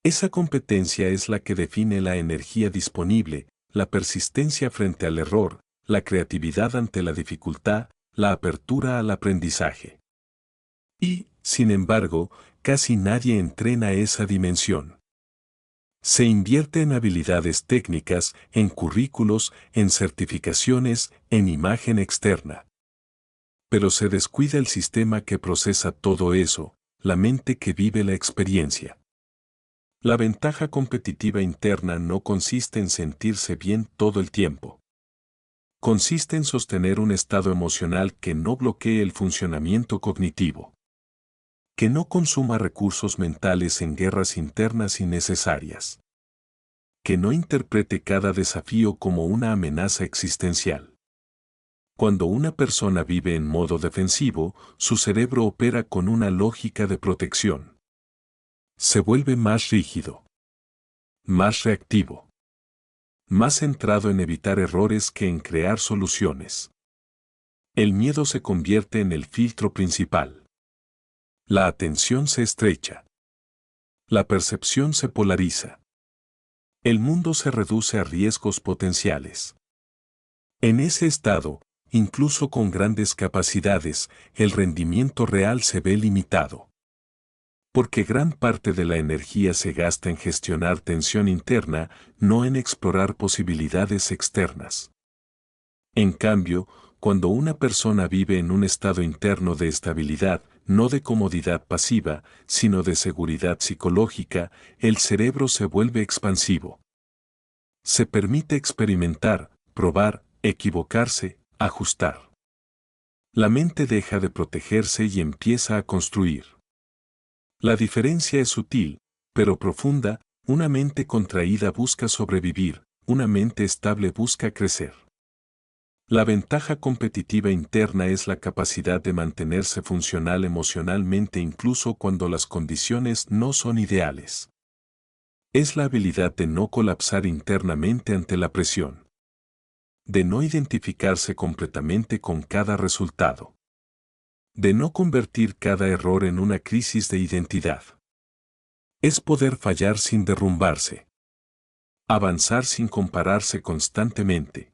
Esa competencia es la que define la energía disponible, la persistencia frente al error, la creatividad ante la dificultad, la apertura al aprendizaje. Y, sin embargo, casi nadie entrena esa dimensión. Se invierte en habilidades técnicas, en currículos, en certificaciones, en imagen externa. Pero se descuida el sistema que procesa todo eso, la mente que vive la experiencia. La ventaja competitiva interna no consiste en sentirse bien todo el tiempo. Consiste en sostener un estado emocional que no bloquee el funcionamiento cognitivo, que no consuma recursos mentales en guerras internas innecesarias, que no interprete cada desafío como una amenaza existencial. Cuando una persona vive en modo defensivo, su cerebro opera con una lógica de protección. Se vuelve más rígido, más reactivo, más centrado en evitar errores que en crear soluciones. El miedo se convierte en el filtro principal. La atención se estrecha. La percepción se polariza. El mundo se reduce a riesgos potenciales. En ese estado, incluso con grandes capacidades, el rendimiento real se ve limitado. Porque gran parte de la energía se gasta en gestionar tensión interna, no en explorar posibilidades externas. En cambio, cuando una persona vive en un estado interno de estabilidad, no de comodidad pasiva, sino de seguridad psicológica, el cerebro se vuelve expansivo. Se permite experimentar, probar, equivocarse, ajustar. La mente deja de protegerse y empieza a construir. La diferencia es sutil, pero profunda. Una mente contraída busca sobrevivir, una mente estable busca crecer. La ventaja competitiva interna es la capacidad de mantenerse funcional emocionalmente incluso cuando las condiciones no son ideales. Es la habilidad de no colapsar internamente ante la presión. De no identificarse completamente con cada resultado. De no convertir cada error en una crisis de identidad. Es poder fallar sin derrumbarse. Avanzar sin compararse constantemente.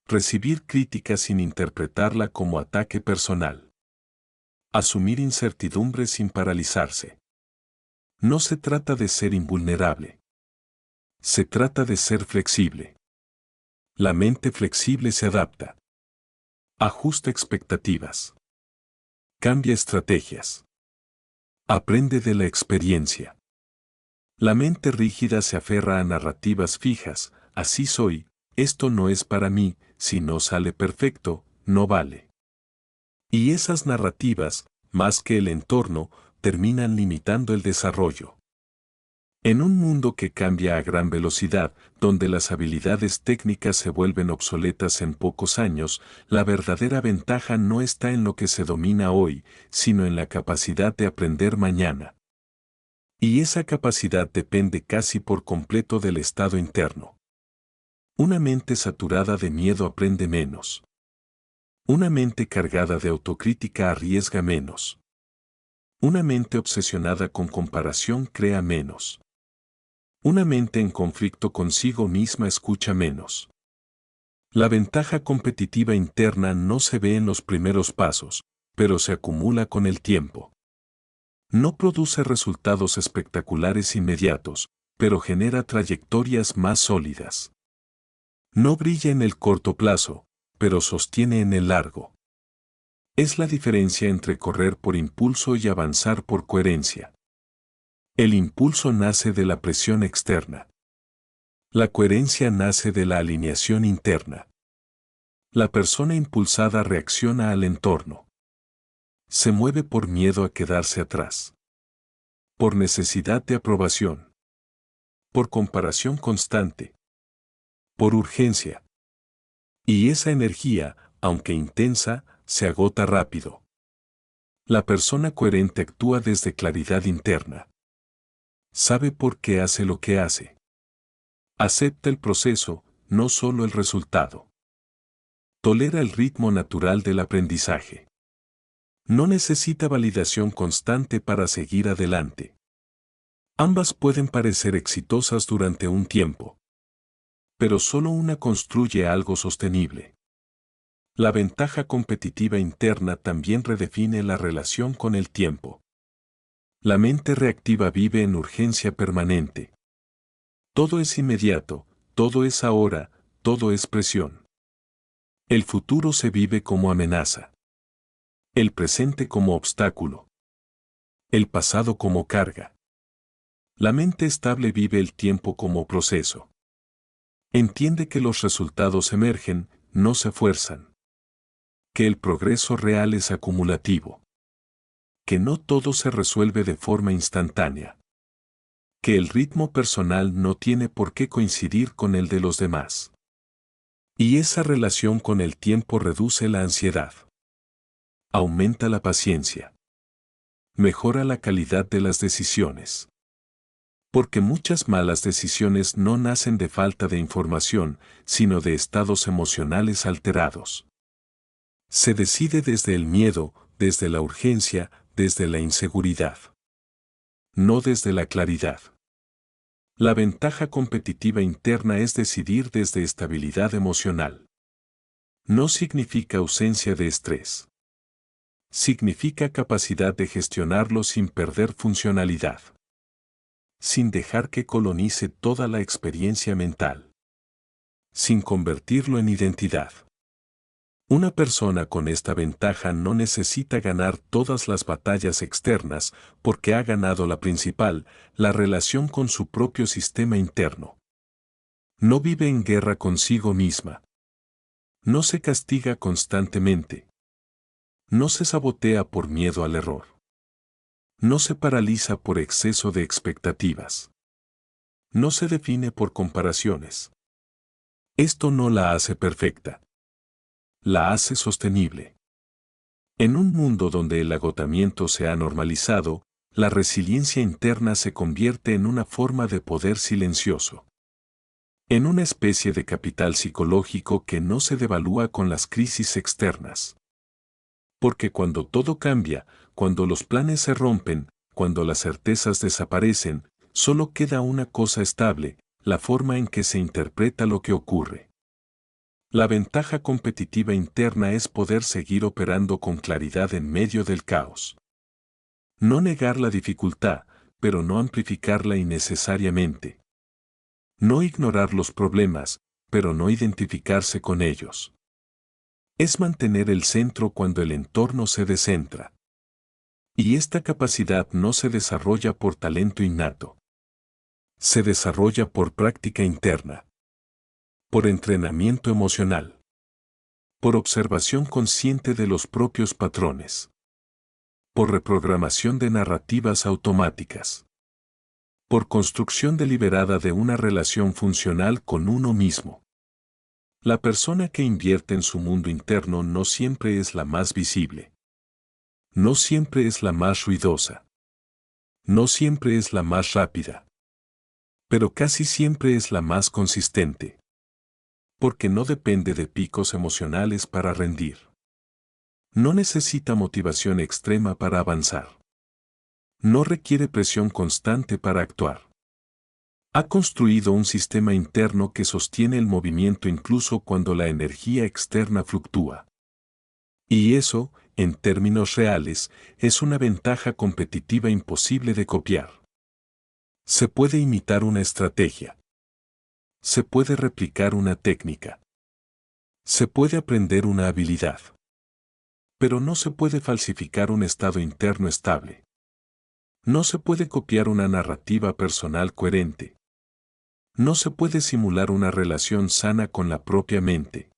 Recibir crítica sin interpretarla como ataque personal. Asumir incertidumbre sin paralizarse. No se trata de ser invulnerable. Se trata de ser flexible. La mente flexible se adapta. Ajusta expectativas. Cambia estrategias. Aprende de la experiencia. La mente rígida se aferra a narrativas fijas, así soy, esto no es para mí, si no sale perfecto, no vale. Y esas narrativas, más que el entorno, terminan limitando el desarrollo. En un mundo que cambia a gran velocidad, donde las habilidades técnicas se vuelven obsoletas en pocos años, la verdadera ventaja no está en lo que se domina hoy, sino en la capacidad de aprender mañana. Y esa capacidad depende casi por completo del estado interno. Una mente saturada de miedo aprende menos. Una mente cargada de autocrítica arriesga menos. Una mente obsesionada con comparación crea menos. Una mente en conflicto consigo misma escucha menos. La ventaja competitiva interna no se ve en los primeros pasos, pero se acumula con el tiempo. No produce resultados espectaculares inmediatos, pero genera trayectorias más sólidas. No brilla en el corto plazo, pero sostiene en el largo. Es la diferencia entre correr por impulso y avanzar por coherencia. El impulso nace de la presión externa. La coherencia nace de la alineación interna. La persona impulsada reacciona al entorno. Se mueve por miedo a quedarse atrás. Por necesidad de aprobación. Por comparación constante. Por urgencia. Y esa energía, aunque intensa, se agota rápido. La persona coherente actúa desde claridad interna. Sabe por qué hace lo que hace. Acepta el proceso, no solo el resultado. Tolera el ritmo natural del aprendizaje. No necesita validación constante para seguir adelante. Ambas pueden parecer exitosas durante un tiempo, pero solo una construye algo sostenible. La ventaja competitiva interna también redefine la relación con el tiempo. La mente reactiva vive en urgencia permanente. Todo es inmediato, todo es ahora, todo es presión. El futuro se vive como amenaza. El presente como obstáculo. El pasado como carga. La mente estable vive el tiempo como proceso. Entiende que los resultados emergen, no se fuerzan. Que el progreso real es acumulativo. Que no todo se resuelve de forma instantánea. Que el ritmo personal no tiene por qué coincidir con el de los demás. Y esa relación con el tiempo reduce la ansiedad. Aumenta la paciencia. Mejora la calidad de las decisiones. Porque muchas malas decisiones no nacen de falta de información, sino de estados emocionales alterados. Se decide desde el miedo, desde la urgencia, desde la inseguridad. No desde la claridad. La ventaja competitiva interna es decidir desde estabilidad emocional. No significa ausencia de estrés. Significa capacidad de gestionarlo sin perder funcionalidad. Sin dejar que colonice toda la experiencia mental. Sin convertirlo en identidad. Una persona con esta ventaja no necesita ganar todas las batallas externas porque ha ganado la principal, la relación con su propio sistema interno. No vive en guerra consigo misma. No se castiga constantemente. No se sabotea por miedo al error. No se paraliza por exceso de expectativas. No se define por comparaciones. Esto no la hace perfecta. La hace sostenible. En un mundo donde el agotamiento se ha normalizado, la resiliencia interna se convierte en una forma de poder silencioso. En una especie de capital psicológico que no se devalúa con las crisis externas. Porque cuando todo cambia, cuando los planes se rompen, cuando las certezas desaparecen, solo queda una cosa estable, la forma en que se interpreta lo que ocurre. La ventaja competitiva interna es poder seguir operando con claridad en medio del caos. No negar la dificultad, pero no amplificarla innecesariamente. No ignorar los problemas, pero no identificarse con ellos. Es mantener el centro cuando el entorno se descentra. Y esta capacidad no se desarrolla por talento innato. Se desarrolla por práctica interna. Por entrenamiento emocional. Por observación consciente de los propios patrones. Por reprogramación de narrativas automáticas. Por construcción deliberada de una relación funcional con uno mismo. La persona que invierte en su mundo interno no siempre es la más visible. No siempre es la más ruidosa. No siempre es la más rápida. Pero casi siempre es la más consistente. Porque no depende de picos emocionales para rendir. No necesita motivación extrema para avanzar. No requiere presión constante para actuar. Ha construido un sistema interno que sostiene el movimiento incluso cuando la energía externa fluctúa. Y eso, en términos reales, es una ventaja competitiva imposible de copiar. Se puede imitar una estrategia. Se puede replicar una técnica. Se puede aprender una habilidad. Pero no se puede falsificar un estado interno estable. No se puede copiar una narrativa personal coherente. No se puede simular una relación sana con la propia mente.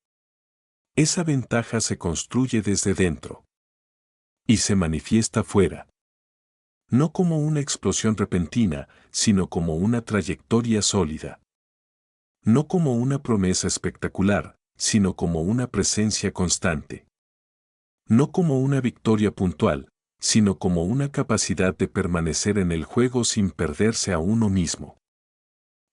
Esa ventaja se construye desde dentro. Y se manifiesta fuera. No como una explosión repentina, sino como una trayectoria sólida. No como una promesa espectacular, sino como una presencia constante. No como una victoria puntual, sino como una capacidad de permanecer en el juego sin perderse a uno mismo.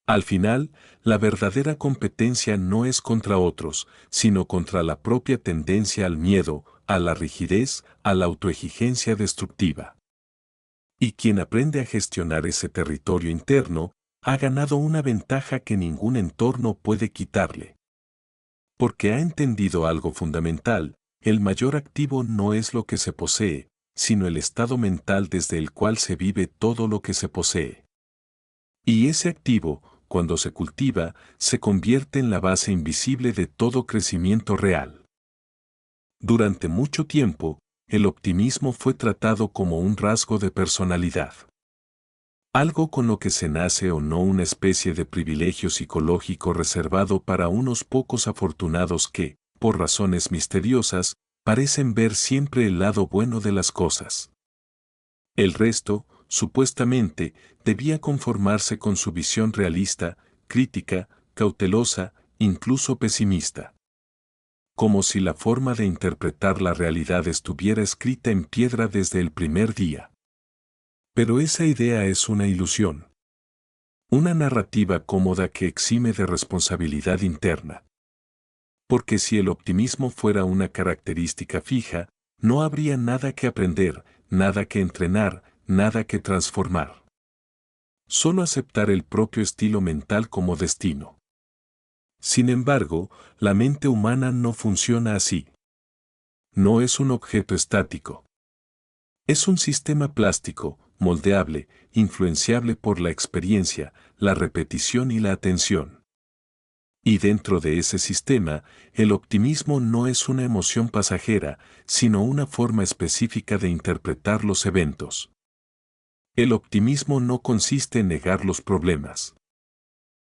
Al final, la verdadera competencia no es contra otros, sino contra la propia tendencia al miedo, a la rigidez, a la autoexigencia destructiva. Y quien aprende a gestionar ese territorio interno, ha ganado una ventaja que ningún entorno puede quitarle. Porque ha entendido algo fundamental: el mayor activo no es lo que se posee, sino el estado mental desde el cual se vive todo lo que se posee. Y ese activo, cuando se cultiva, se convierte en la base invisible de todo crecimiento real. Durante mucho tiempo, el optimismo fue tratado como un rasgo de personalidad. Algo con lo que se nace o no, una especie de privilegio psicológico reservado para unos pocos afortunados que, por razones misteriosas, parecen ver siempre el lado bueno de las cosas. El resto, supuestamente, debía conformarse con su visión realista, crítica, cautelosa, incluso pesimista. Como si la forma de interpretar la realidad estuviera escrita en piedra desde el primer día. Pero esa idea es una ilusión. Una narrativa cómoda que exime de responsabilidad interna. Porque si el optimismo fuera una característica fija, no habría nada que aprender, nada que entrenar, nada que transformar. Solo aceptar el propio estilo mental como destino. Sin embargo, la mente humana no funciona así. No es un objeto estático. Es un sistema plástico, moldeable, influenciable por la experiencia, la repetición y la atención. Y dentro de ese sistema, el optimismo no es una emoción pasajera, sino una forma específica de interpretar los eventos. El optimismo no consiste en negar los problemas.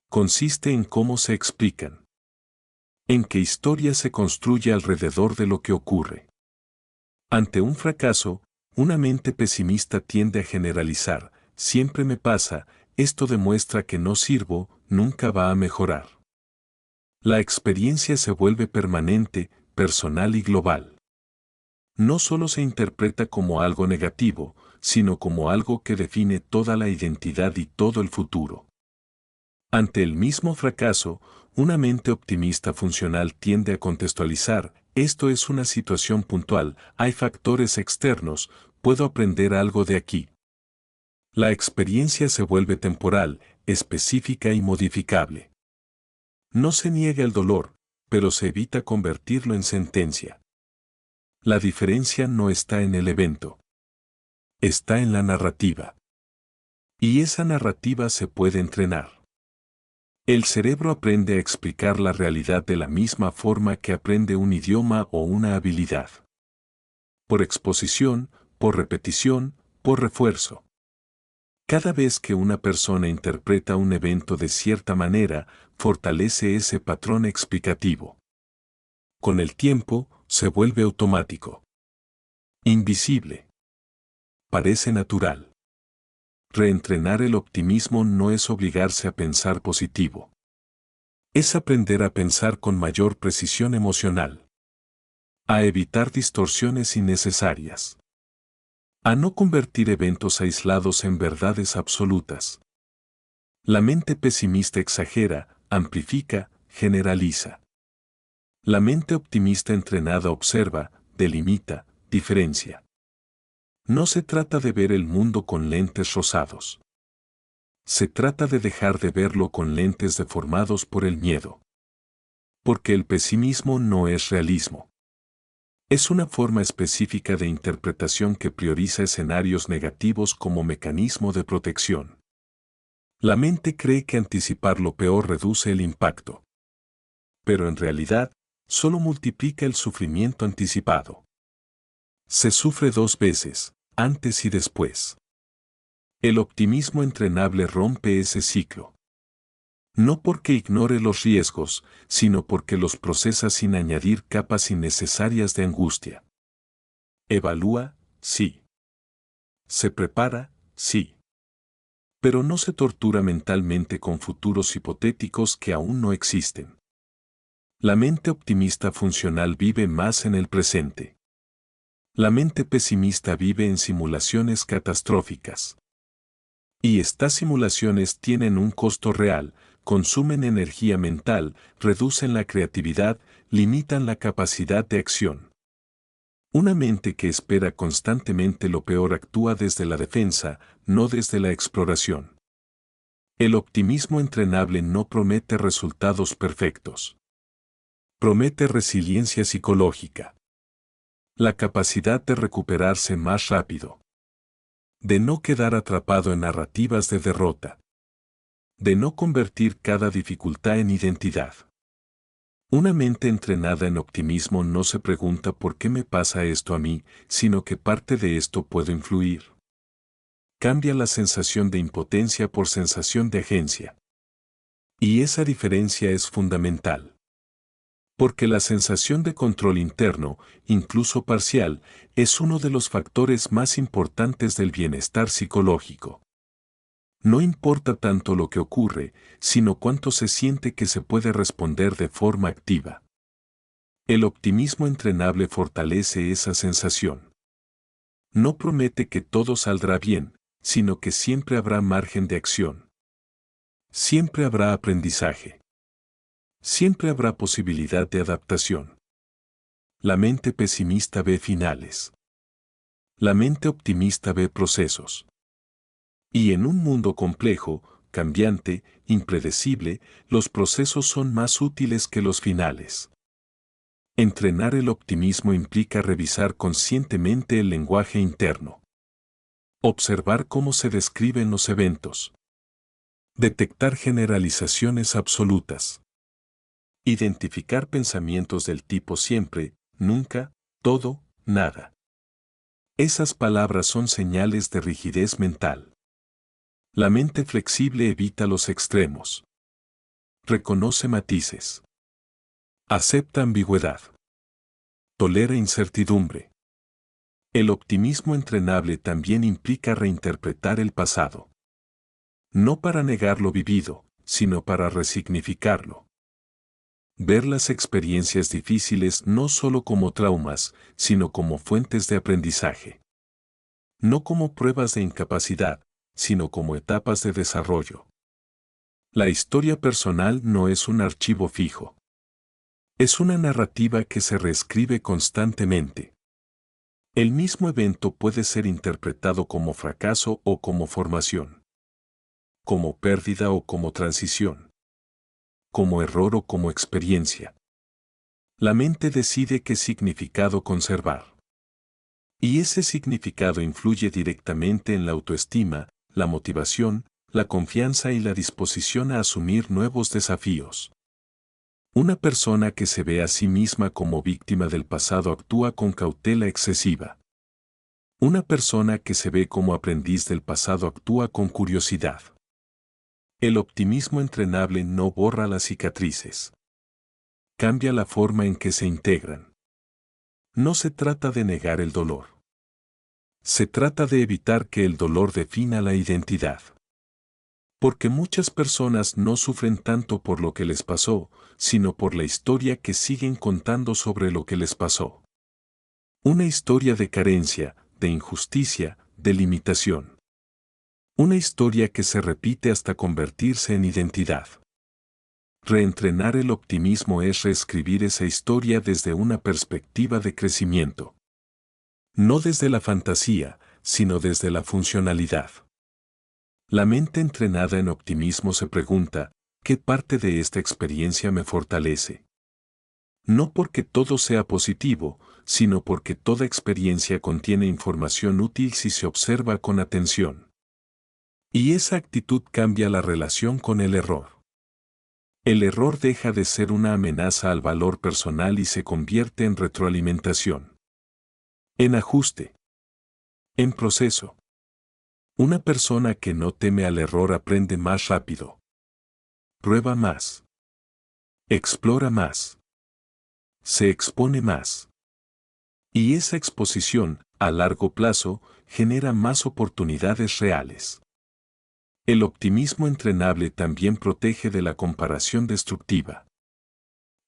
Consiste en cómo se explican. En qué historia se construye alrededor de lo que ocurre. Ante un fracaso, una mente pesimista tiende a generalizar: siempre me pasa, esto demuestra que no sirvo, nunca va a mejorar. La experiencia se vuelve permanente, personal y global. No solo se interpreta como algo negativo, sino como algo que define toda la identidad y todo el futuro. Ante el mismo fracaso, una mente optimista funcional tiende a contextualizar: esto es una situación puntual, hay factores externos, puedo aprender algo de aquí. La experiencia se vuelve temporal, específica y modificable. No se niega el dolor, pero se evita convertirlo en sentencia. La diferencia no está en el evento. Está en la narrativa. Y esa narrativa se puede entrenar. El cerebro aprende a explicar la realidad de la misma forma que aprende un idioma o una habilidad. Por exposición, por repetición, por refuerzo. Cada vez que una persona interpreta un evento de cierta manera, fortalece ese patrón explicativo. Con el tiempo, se vuelve automático. Invisible. Parece natural. Reentrenar el optimismo no es obligarse a pensar positivo. Es aprender a pensar con mayor precisión emocional. A evitar distorsiones innecesarias. A no convertir eventos aislados en verdades absolutas. La mente pesimista exagera, amplifica, generaliza. La mente optimista entrenada observa, delimita, diferencia. No se trata de ver el mundo con lentes rosados. Se trata de dejar de verlo con lentes deformados por el miedo. Porque el pesimismo no es realismo. Es una forma específica de interpretación que prioriza escenarios negativos como mecanismo de protección. La mente cree que anticipar lo peor reduce el impacto. Pero en realidad, solo multiplica el sufrimiento anticipado. Se sufre dos veces, antes y después. El optimismo entrenable rompe ese ciclo. No porque ignore los riesgos, sino porque los procesa sin añadir capas innecesarias de angustia. Evalúa, sí. Se prepara, sí. Pero no se tortura mentalmente con futuros hipotéticos que aún no existen. La mente optimista funcional vive más en el presente. La mente pesimista vive en simulaciones catastróficas. Y estas simulaciones tienen un costo real, consumen energía mental, reducen la creatividad, limitan la capacidad de acción. Una mente que espera constantemente lo peor actúa desde la defensa, no desde la exploración. El optimismo entrenable no promete resultados perfectos. Promete resiliencia psicológica. La capacidad de recuperarse más rápido. De no quedar atrapado en narrativas de derrota. De no convertir cada dificultad en identidad. Una mente entrenada en optimismo no se pregunta por qué me pasa esto a mí, sino que parte de esto puedo influir. Cambia la sensación de impotencia por sensación de agencia. Y esa diferencia es fundamental. Porque la sensación de control interno, incluso parcial, es uno de los factores más importantes del bienestar psicológico. No importa tanto lo que ocurre, sino cuánto se siente que se puede responder de forma activa. El optimismo entrenable fortalece esa sensación. No promete que todo saldrá bien, sino que siempre habrá margen de acción. Siempre habrá aprendizaje. Siempre habrá posibilidad de adaptación. La mente pesimista ve finales. La mente optimista ve procesos. Y en un mundo complejo, cambiante, impredecible, los procesos son más útiles que los finales. Entrenar el optimismo implica revisar conscientemente el lenguaje interno. Observar cómo se describen los eventos. Detectar generalizaciones absolutas. Identificar pensamientos del tipo siempre, nunca, todo, nada. Esas palabras son señales de rigidez mental. La mente flexible evita los extremos. Reconoce matices. Acepta ambigüedad. Tolera incertidumbre. El optimismo entrenable también implica reinterpretar el pasado. No para negar lo vivido, sino para resignificarlo. Ver las experiencias difíciles no solo como traumas, sino como fuentes de aprendizaje. No como pruebas de incapacidad, sino como etapas de desarrollo. La historia personal no es un archivo fijo. Es una narrativa que se reescribe constantemente. El mismo evento puede ser interpretado como fracaso o como formación. Como pérdida o como transición. Como error o como experiencia. La mente decide qué significado conservar. Y ese significado influye directamente en la autoestima, la motivación, la confianza y la disposición a asumir nuevos desafíos. Una persona que se ve a sí misma como víctima del pasado actúa con cautela excesiva. Una persona que se ve como aprendiz del pasado actúa con curiosidad. El optimismo entrenable no borra las cicatrices. Cambia la forma en que se integran. No se trata de negar el dolor. Se trata de evitar que el dolor defina la identidad. Porque muchas personas no sufren tanto por lo que les pasó, sino por la historia que siguen contando sobre lo que les pasó. Una historia de carencia, de injusticia, de limitación. Una historia que se repite hasta convertirse en identidad. Reentrenar el optimismo es reescribir esa historia desde una perspectiva de crecimiento. No desde la fantasía, sino desde la funcionalidad. La mente entrenada en optimismo se pregunta, ¿qué parte de esta experiencia me fortalece? No porque todo sea positivo, sino porque toda experiencia contiene información útil si se observa con atención. Y esa actitud cambia la relación con el error. El error deja de ser una amenaza al valor personal y se convierte en retroalimentación. En ajuste. En proceso. Una persona que no teme al error aprende más rápido. Prueba más. Explora más. Se expone más. Y esa exposición, a largo plazo, genera más oportunidades reales. El optimismo entrenable también protege de la comparación destructiva.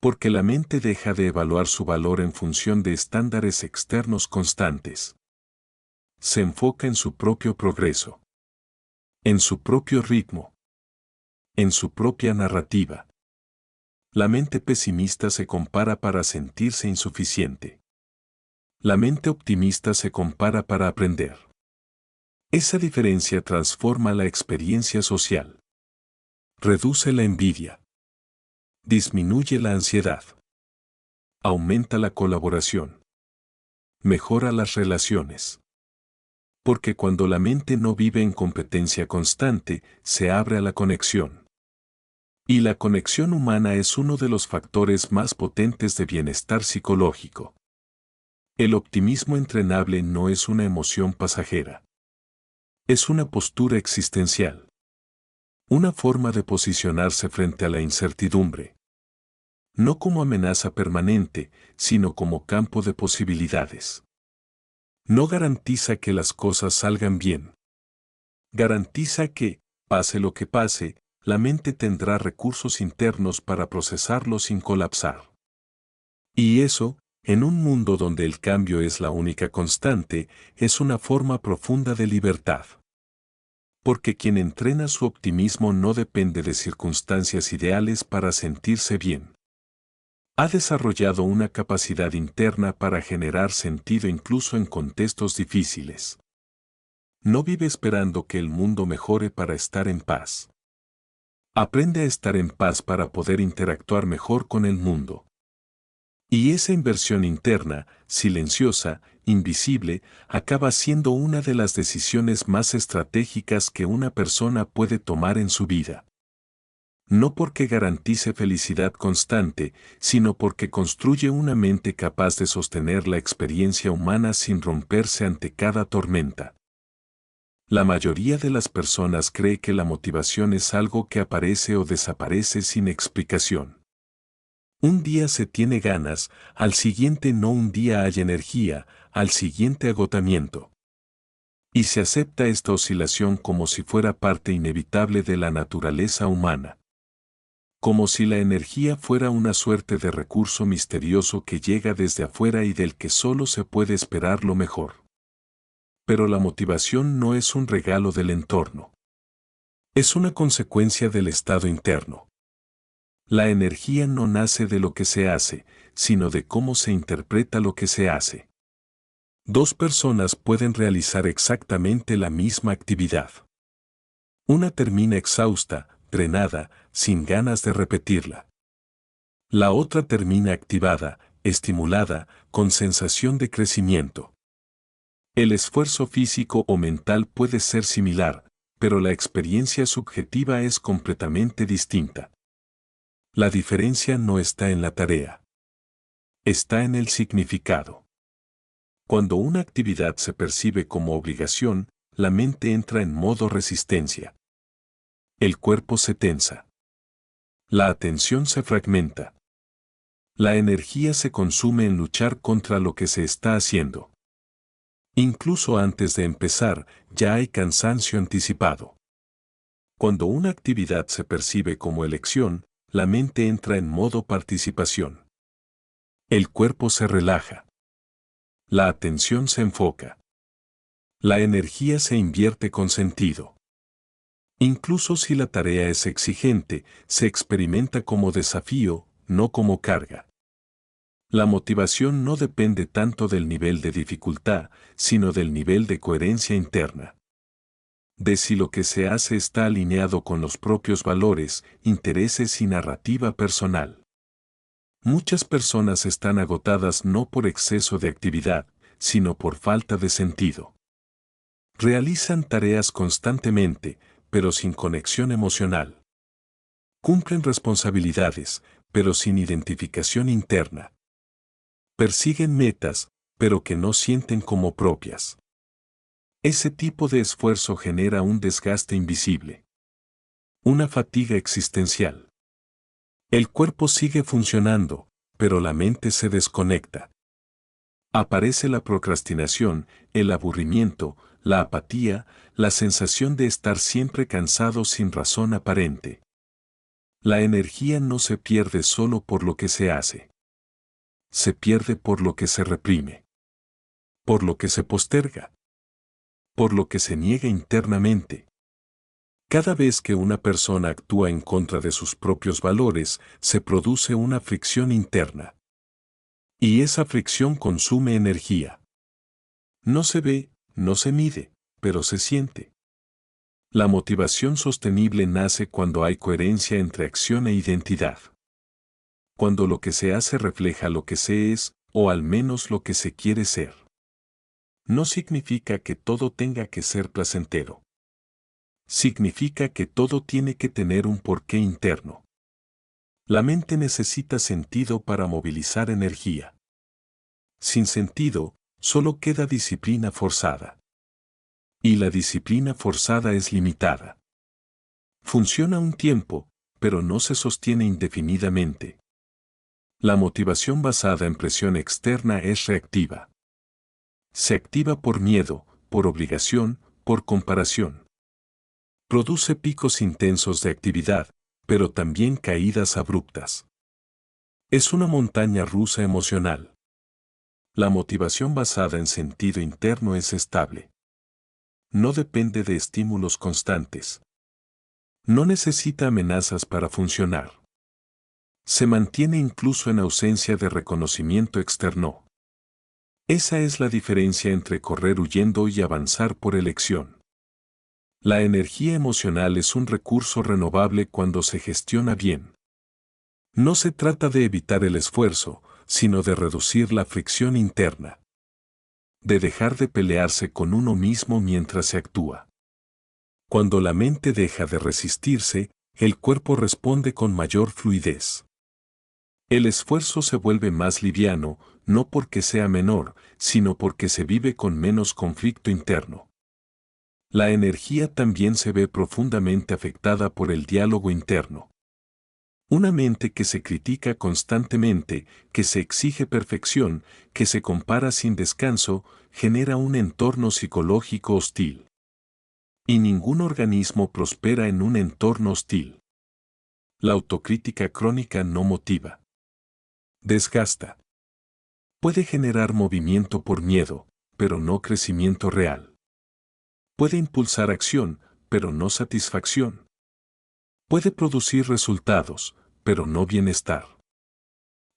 Porque la mente deja de evaluar su valor en función de estándares externos constantes. Se enfoca en su propio progreso, en su propio ritmo, en su propia narrativa. La mente pesimista se compara para sentirse insuficiente. La mente optimista se compara para aprender. Esa diferencia transforma la experiencia social. Reduce la envidia. Disminuye la ansiedad. Aumenta la colaboración. Mejora las relaciones. Porque cuando la mente no vive en competencia constante, se abre a la conexión. Y la conexión humana es uno de los factores más potentes de bienestar psicológico. El optimismo entrenable no es una emoción pasajera. Es una postura existencial. Una forma de posicionarse frente a la incertidumbre. No como amenaza permanente, sino como campo de posibilidades. No garantiza que las cosas salgan bien. Garantiza que, pase lo que pase, la mente tendrá recursos internos para procesarlo sin colapsar. Y eso, en un mundo donde el cambio es la única constante, es una forma profunda de libertad. Porque quien entrena su optimismo no depende de circunstancias ideales para sentirse bien. Ha desarrollado una capacidad interna para generar sentido incluso en contextos difíciles. No vive esperando que el mundo mejore para estar en paz. Aprende a estar en paz para poder interactuar mejor con el mundo. Y esa inversión interna, silenciosa, invisible, acaba siendo una de las decisiones más estratégicas que una persona puede tomar en su vida. No porque garantice felicidad constante, sino porque construye una mente capaz de sostener la experiencia humana sin romperse ante cada tormenta. La mayoría de las personas cree que la motivación es algo que aparece o desaparece sin explicación. Un día se tiene ganas, al siguiente no, un día hay energía, al siguiente agotamiento. Y se acepta esta oscilación como si fuera parte inevitable de la naturaleza humana. Como si la energía fuera una suerte de recurso misterioso que llega desde afuera y del que solo se puede esperar lo mejor. Pero la motivación no es un regalo del entorno. Es una consecuencia del estado interno. La energía no nace de lo que se hace, sino de cómo se interpreta lo que se hace. Dos personas pueden realizar exactamente la misma actividad. Una termina exhausta, drenada, sin ganas de repetirla. La otra termina activada, estimulada, con sensación de crecimiento. El esfuerzo físico o mental puede ser similar, pero la experiencia subjetiva es completamente distinta. La diferencia no está en la tarea. Está en el significado. Cuando una actividad se percibe como obligación, la mente entra en modo resistencia. El cuerpo se tensa. La atención se fragmenta. La energía se consume en luchar contra lo que se está haciendo. Incluso antes de empezar, ya hay cansancio anticipado. Cuando una actividad se percibe como elección, la mente entra en modo participación. El cuerpo se relaja. La atención se enfoca. La energía se invierte con sentido. Incluso si la tarea es exigente, se experimenta como desafío, no como carga. La motivación no depende tanto del nivel de dificultad, sino del nivel de coherencia interna. De si lo que se hace está alineado con los propios valores, intereses y narrativa personal. Muchas personas están agotadas no por exceso de actividad, sino por falta de sentido. Realizan tareas constantemente, pero sin conexión emocional. Cumplen responsabilidades, pero sin identificación interna. Persiguen metas, pero que no sienten como propias. Ese tipo de esfuerzo genera un desgaste invisible. Una fatiga existencial. El cuerpo sigue funcionando, pero la mente se desconecta. Aparece la procrastinación, el aburrimiento, la apatía, la sensación de estar siempre cansado sin razón aparente. La energía no se pierde solo por lo que se hace. Se pierde por lo que se reprime, por lo que se posterga, por lo que se niega internamente. Cada vez que una persona actúa en contra de sus propios valores, se produce una fricción interna. Y esa fricción consume energía. No se ve, no se mide, pero se siente. La motivación sostenible nace cuando hay coherencia entre acción e identidad. Cuando lo que se hace refleja lo que se es, o al menos lo que se quiere ser. No significa que todo tenga que ser placentero. Significa que todo tiene que tener un porqué interno. La mente necesita sentido para movilizar energía. Sin sentido, solo queda disciplina forzada. Y la disciplina forzada es limitada. Funciona un tiempo, pero no se sostiene indefinidamente. La motivación basada en presión externa es reactiva. Se activa por miedo, por obligación, por comparación. Produce picos intensos de actividad, pero también caídas abruptas. Es una montaña rusa emocional. La motivación basada en sentido interno es estable. No depende de estímulos constantes. No necesita amenazas para funcionar. Se mantiene incluso en ausencia de reconocimiento externo. Esa es la diferencia entre correr huyendo y avanzar por elección. La energía emocional es un recurso renovable cuando se gestiona bien. No se trata de evitar el esfuerzo, sino de reducir la fricción interna. De dejar de pelearse con uno mismo mientras se actúa. Cuando la mente deja de resistirse, el cuerpo responde con mayor fluidez. El esfuerzo se vuelve más liviano, no porque sea menor, sino porque se vive con menos conflicto interno. La energía también se ve profundamente afectada por el diálogo interno. Una mente que se critica constantemente, que se exige perfección, que se compara sin descanso, genera un entorno psicológico hostil. Y ningún organismo prospera en un entorno hostil. La autocrítica crónica no motiva. Desgasta. Puede generar movimiento por miedo, pero no crecimiento real. Puede impulsar acción, pero no satisfacción. Puede producir resultados, pero no bienestar.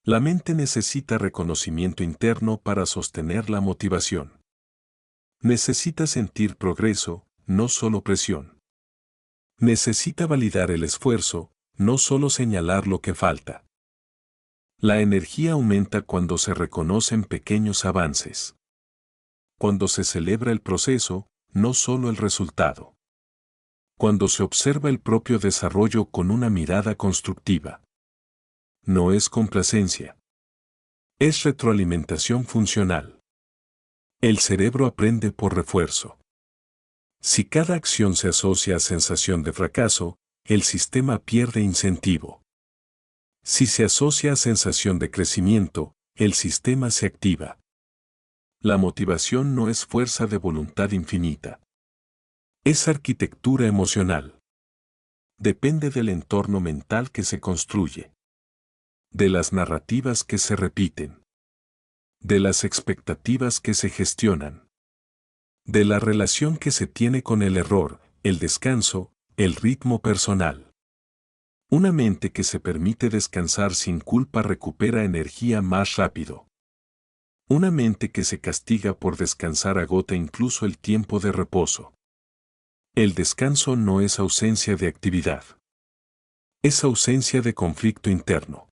La mente necesita reconocimiento interno para sostener la motivación. Necesita sentir progreso, no solo presión. Necesita validar el esfuerzo, no solo señalar lo que falta. La energía aumenta cuando se reconocen pequeños avances. Cuando se celebra el proceso, no solo el resultado. Cuando se observa el propio desarrollo con una mirada constructiva. No es complacencia. Es retroalimentación funcional. El cerebro aprende por refuerzo. Si cada acción se asocia a sensación de fracaso, el sistema pierde incentivo. Si se asocia a sensación de crecimiento, el sistema se activa. La motivación no es fuerza de voluntad infinita. Es arquitectura emocional. Depende del entorno mental que se construye. De las narrativas que se repiten. De las expectativas que se gestionan. De la relación que se tiene con el error, el descanso, el ritmo personal. Una mente que se permite descansar sin culpa recupera energía más rápido. Una mente que se castiga por descansar agota incluso el tiempo de reposo. El descanso no es ausencia de actividad. Es ausencia de conflicto interno.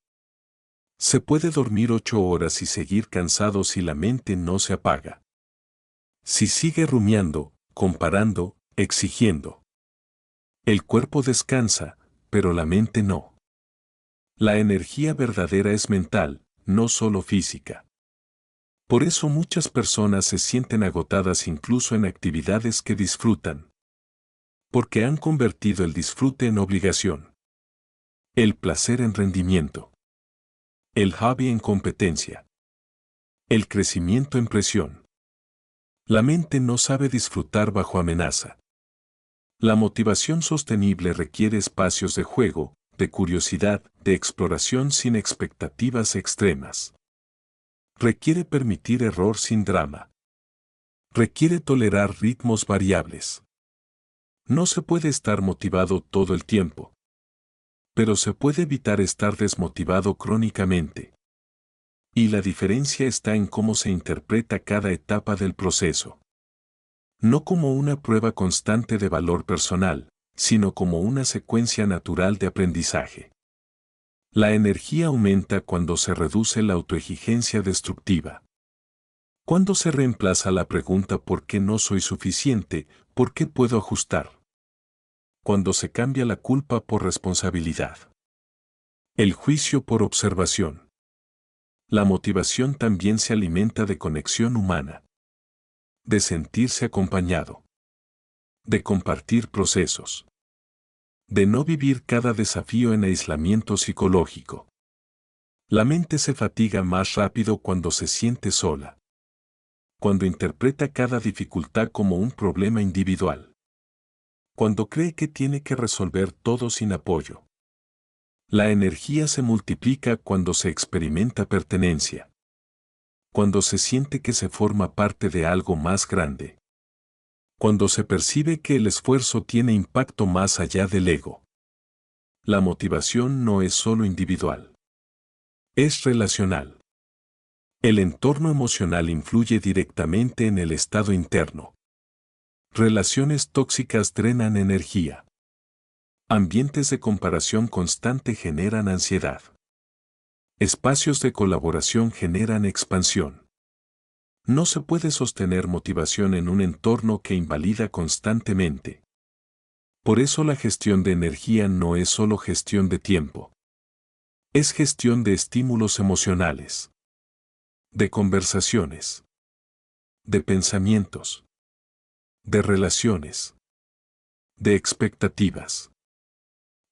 Se puede dormir 8 horas y seguir cansado si la mente no se apaga. Si sigue rumiando, comparando, exigiendo. El cuerpo descansa, pero la mente no. La energía verdadera es mental, no solo física. Por eso muchas personas se sienten agotadas incluso en actividades que disfrutan. Porque han convertido el disfrute en obligación. El placer en rendimiento. El hobby en competencia. El crecimiento en presión. La mente no sabe disfrutar bajo amenaza. La motivación sostenible requiere espacios de juego, de curiosidad, de exploración sin expectativas extremas. Requiere permitir error sin drama. Requiere tolerar ritmos variables. No se puede estar motivado todo el tiempo, pero se puede evitar estar desmotivado crónicamente. Y la diferencia está en cómo se interpreta cada etapa del proceso. No como una prueba constante de valor personal, sino como una secuencia natural de aprendizaje. La energía aumenta cuando se reduce la autoexigencia destructiva. Cuando se reemplaza la pregunta ¿por qué no soy suficiente? ¿Por qué puedo ajustar? Cuando se cambia la culpa por responsabilidad. El juicio por observación. La motivación también se alimenta de conexión humana. De sentirse acompañado. De compartir procesos. De no vivir cada desafío en aislamiento psicológico. La mente se fatiga más rápido cuando se siente sola. Cuando interpreta cada dificultad como un problema individual. Cuando cree que tiene que resolver todo sin apoyo. La energía se multiplica cuando se experimenta pertenencia. Cuando se siente que se forma parte de algo más grande. Cuando se percibe que el esfuerzo tiene impacto más allá del ego. La motivación no es solo individual. Es relacional. El entorno emocional influye directamente en el estado interno. Relaciones tóxicas drenan energía. Ambientes de comparación constante generan ansiedad. Espacios de colaboración generan expansión. No se puede sostener motivación en un entorno que invalida constantemente. Por eso la gestión de energía no es solo gestión de tiempo. Es gestión de estímulos emocionales. De conversaciones. De pensamientos. De relaciones. De expectativas.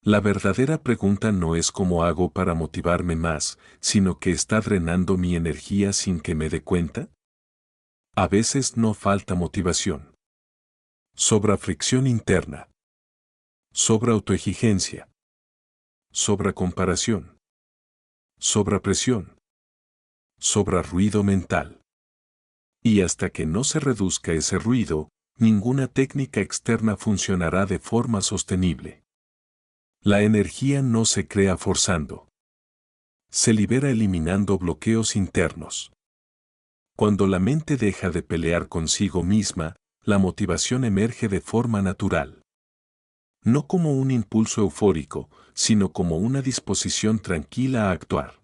La verdadera pregunta no es cómo hago para motivarme más, sino que está drenando mi energía sin que me dé cuenta. A veces no falta motivación. Sobra fricción interna. Sobra autoexigencia. Sobra comparación. Sobra presión. Sobra ruido mental. Y hasta que no se reduzca ese ruido, ninguna técnica externa funcionará de forma sostenible. La energía no se crea forzando. Se libera eliminando bloqueos internos. Cuando la mente deja de pelear consigo misma, la motivación emerge de forma natural. No como un impulso eufórico, sino como una disposición tranquila a actuar.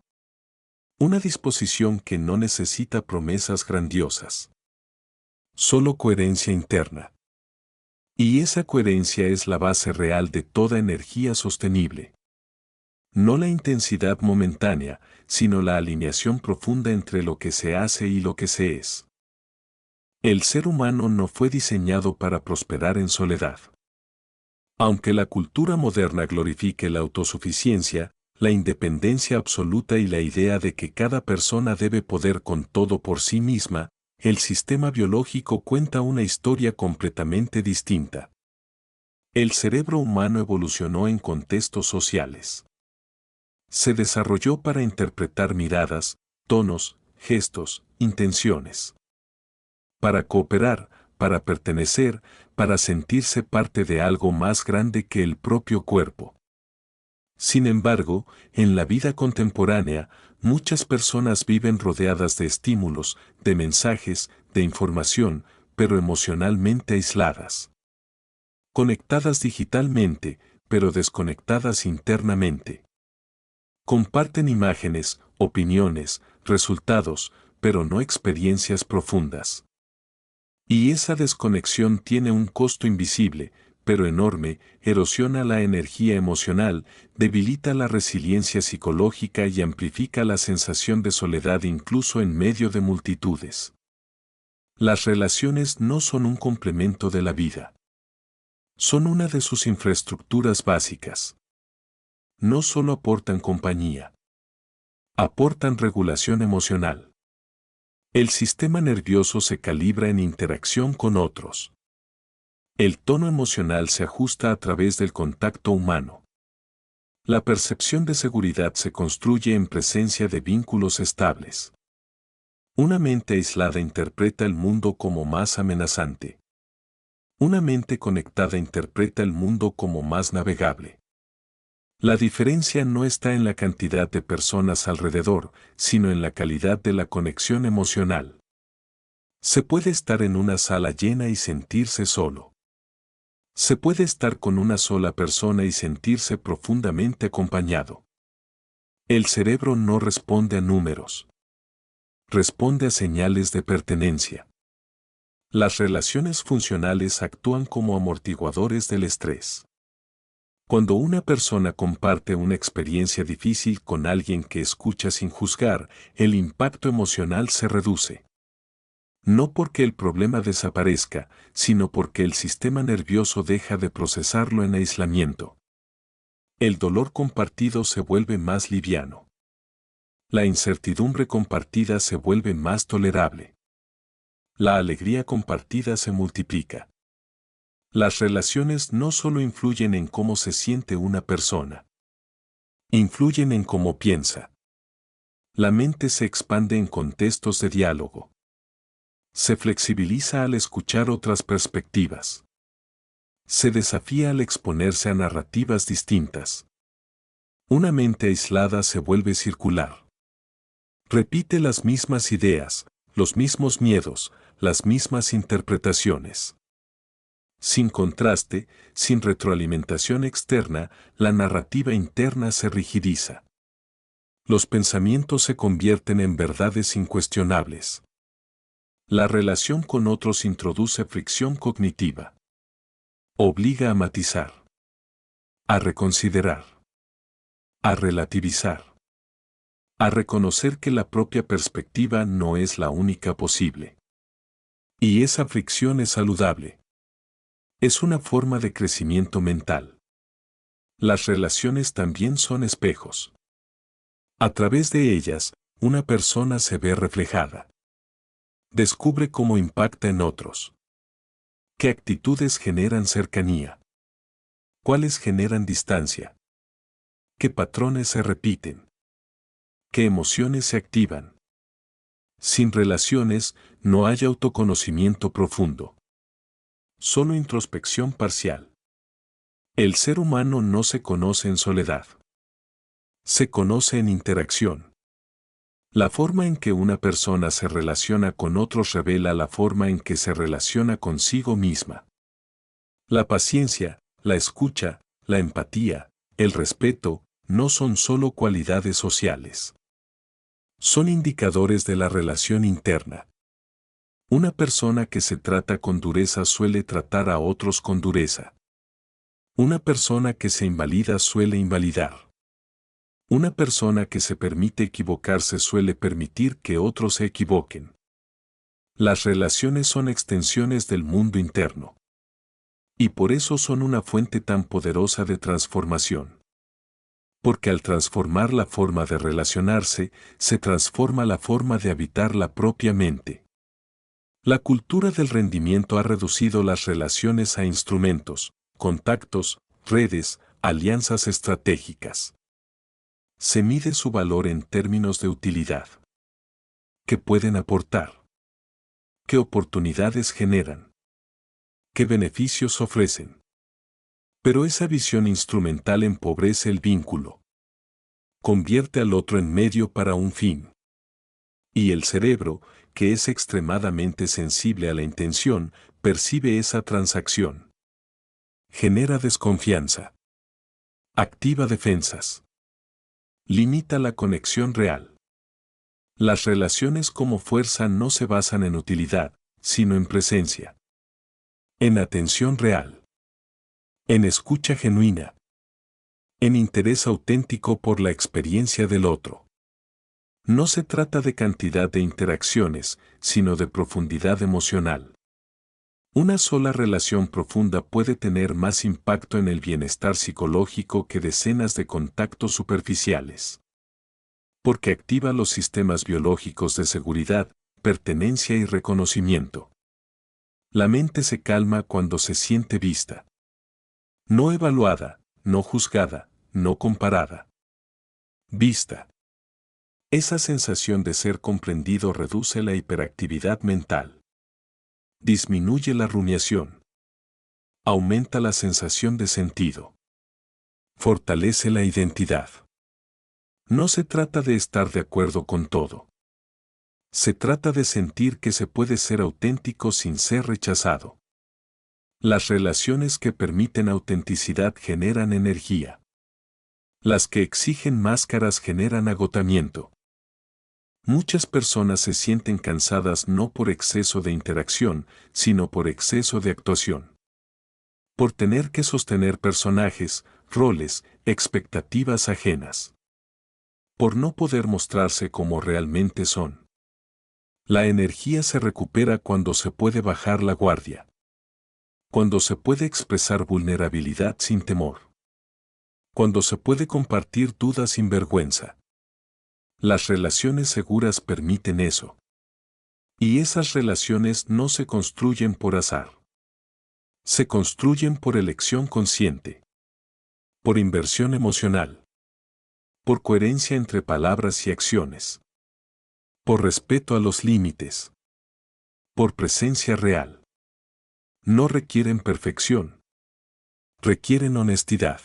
Una disposición que no necesita promesas grandiosas. Solo coherencia interna. Y esa coherencia es la base real de toda energía sostenible. No la intensidad momentánea, sino la alineación profunda entre lo que se hace y lo que se es. El ser humano no fue diseñado para prosperar en soledad. Aunque la cultura moderna glorifique la autosuficiencia, la independencia absoluta y la idea de que cada persona debe poder con todo por sí misma, el sistema biológico cuenta una historia completamente distinta. El cerebro humano evolucionó en contextos sociales. Se desarrolló para interpretar miradas, tonos, gestos, intenciones. Para cooperar, para pertenecer, para sentirse parte de algo más grande que el propio cuerpo. Sin embargo, en la vida contemporánea, muchas personas viven rodeadas de estímulos, de mensajes, de información, pero emocionalmente aisladas. Conectadas digitalmente, pero desconectadas internamente. Comparten imágenes, opiniones, resultados, pero no experiencias profundas. Y esa desconexión tiene un costo invisible, pero enorme, erosiona la energía emocional, debilita la resiliencia psicológica y amplifica la sensación de soledad incluso en medio de multitudes. Las relaciones no son un complemento de la vida. Son una de sus infraestructuras básicas. No solo aportan compañía. Aportan regulación emocional. El sistema nervioso se calibra en interacción con otros. El tono emocional se ajusta a través del contacto humano. La percepción de seguridad se construye en presencia de vínculos estables. Una mente aislada interpreta el mundo como más amenazante. Una mente conectada interpreta el mundo como más navegable. La diferencia no está en la cantidad de personas alrededor, sino en la calidad de la conexión emocional. Se puede estar en una sala llena y sentirse solo. Se puede estar con una sola persona y sentirse profundamente acompañado. El cerebro no responde a números. Responde a señales de pertenencia. Las relaciones funcionales actúan como amortiguadores del estrés. Cuando una persona comparte una experiencia difícil con alguien que escucha sin juzgar, el impacto emocional se reduce. No porque el problema desaparezca, sino porque el sistema nervioso deja de procesarlo en aislamiento. El dolor compartido se vuelve más liviano. La incertidumbre compartida se vuelve más tolerable. La alegría compartida se multiplica. Las relaciones no solo influyen en cómo se siente una persona. Influyen en cómo piensa. La mente se expande en contextos de diálogo. Se flexibiliza al escuchar otras perspectivas. Se desafía al exponerse a narrativas distintas. Una mente aislada se vuelve circular. Repite las mismas ideas, los mismos miedos, las mismas interpretaciones. Sin contraste, sin retroalimentación externa, la narrativa interna se rigidiza. Los pensamientos se convierten en verdades incuestionables. La relación con otros introduce fricción cognitiva. Obliga a matizar. A reconsiderar. A relativizar. A reconocer que la propia perspectiva no es la única posible. Y esa fricción es saludable. Es una forma de crecimiento mental. Las relaciones también son espejos. A través de ellas, una persona se ve reflejada. Descubre cómo impacta en otros. ¿Qué actitudes generan cercanía? ¿Cuáles generan distancia? ¿Qué patrones se repiten? ¿Qué emociones se activan? Sin relaciones, no hay autoconocimiento profundo. Solo introspección parcial. El ser humano no se conoce en soledad. Se conoce en interacción. La forma en que una persona se relaciona con otros revela la forma en que se relaciona consigo misma. La paciencia, la escucha, la empatía, el respeto, no son solo cualidades sociales. Son indicadores de la relación interna. Una persona que se trata con dureza suele tratar a otros con dureza. Una persona que se invalida suele invalidar. Una persona que se permite equivocarse suele permitir que otros se equivoquen. Las relaciones son extensiones del mundo interno. Y por eso son una fuente tan poderosa de transformación. Porque al transformar la forma de relacionarse, se transforma la forma de habitar la propia mente. La cultura del rendimiento ha reducido las relaciones a instrumentos, contactos, redes, alianzas estratégicas. Se mide su valor en términos de utilidad. ¿Qué pueden aportar? ¿Qué oportunidades generan? ¿Qué beneficios ofrecen? Pero esa visión instrumental empobrece el vínculo. Convierte al otro en medio para un fin. Y el cerebro, que es extremadamente sensible a la intención, percibe esa transacción. Genera desconfianza. Activa defensas. Limita la conexión real. Las relaciones como fuerza no se basan en utilidad, sino en presencia. En atención real. En escucha genuina. En interés auténtico por la experiencia del otro. No se trata de cantidad de interacciones, sino de profundidad emocional. Una sola relación profunda puede tener más impacto en el bienestar psicológico que decenas de contactos superficiales. Porque activa los sistemas biológicos de seguridad, pertenencia y reconocimiento. La mente se calma cuando se siente vista. No evaluada, no juzgada, no comparada. Vista. Esa sensación de ser comprendido reduce la hiperactividad mental. Disminuye la rumiación. Aumenta la sensación de sentido. Fortalece la identidad. No se trata de estar de acuerdo con todo. Se trata de sentir que se puede ser auténtico sin ser rechazado. Las relaciones que permiten autenticidad generan energía. Las que exigen máscaras generan agotamiento. Muchas personas se sienten cansadas no por exceso de interacción, sino por exceso de actuación. Por tener que sostener personajes, roles, expectativas ajenas. Por no poder mostrarse como realmente son. La energía se recupera cuando se puede bajar la guardia. Cuando se puede expresar vulnerabilidad sin temor. Cuando se puede compartir dudas sin vergüenza. Las relaciones seguras permiten eso. Y esas relaciones no se construyen por azar. Se construyen por elección consciente. Por inversión emocional. Por coherencia entre palabras y acciones. Por respeto a los límites. Por presencia real. No requieren perfección. Requieren honestidad.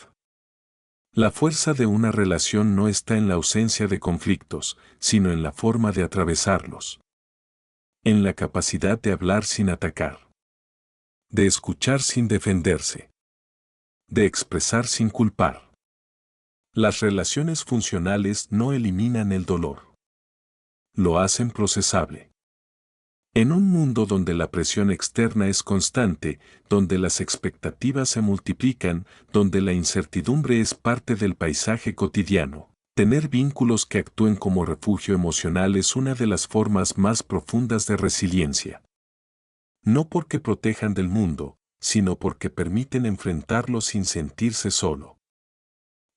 La fuerza de una relación no está en la ausencia de conflictos, sino en la forma de atravesarlos. En la capacidad de hablar sin atacar. De escuchar sin defenderse. De expresar sin culpar. Las relaciones funcionales no eliminan el dolor. Lo hacen procesable. En un mundo donde la presión externa es constante, donde las expectativas se multiplican, donde la incertidumbre es parte del paisaje cotidiano, tener vínculos que actúen como refugio emocional es una de las formas más profundas de resiliencia. No porque protejan del mundo, sino porque permiten enfrentarlo sin sentirse solo.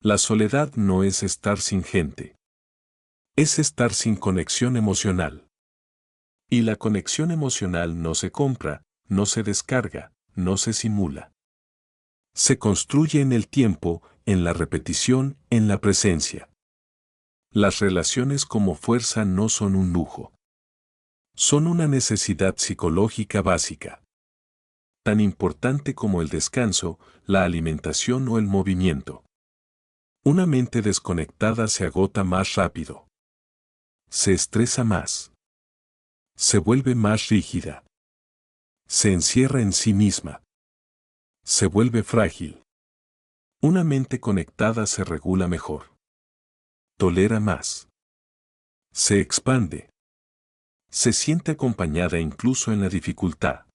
La soledad no es estar sin gente. Es estar sin conexión emocional. Y la conexión emocional no se compra, no se descarga, no se simula. Se construye en el tiempo, en la repetición, en la presencia. Las relaciones como fuerza no son un lujo. Son una necesidad psicológica básica. Tan importante como el descanso, la alimentación o el movimiento. Una mente desconectada se agota más rápido. Se estresa más. Se vuelve más rígida. Se encierra en sí misma. Se vuelve frágil. Una mente conectada se regula mejor. Tolera más. Se expande. Se siente acompañada incluso en la dificultad.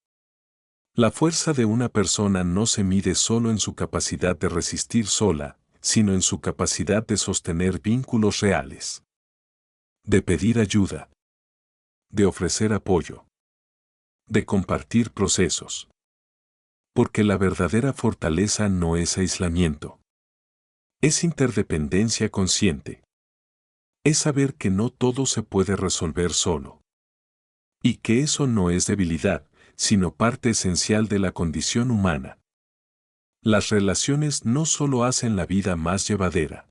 La fuerza de una persona no se mide solo en su capacidad de resistir sola, sino en su capacidad de sostener vínculos reales. De pedir ayuda. De ofrecer apoyo. De compartir procesos. Porque la verdadera fortaleza no es aislamiento. Es interdependencia consciente. Es saber que no todo se puede resolver solo. Y que eso no es debilidad, sino parte esencial de la condición humana. Las relaciones no solo hacen la vida más llevadera.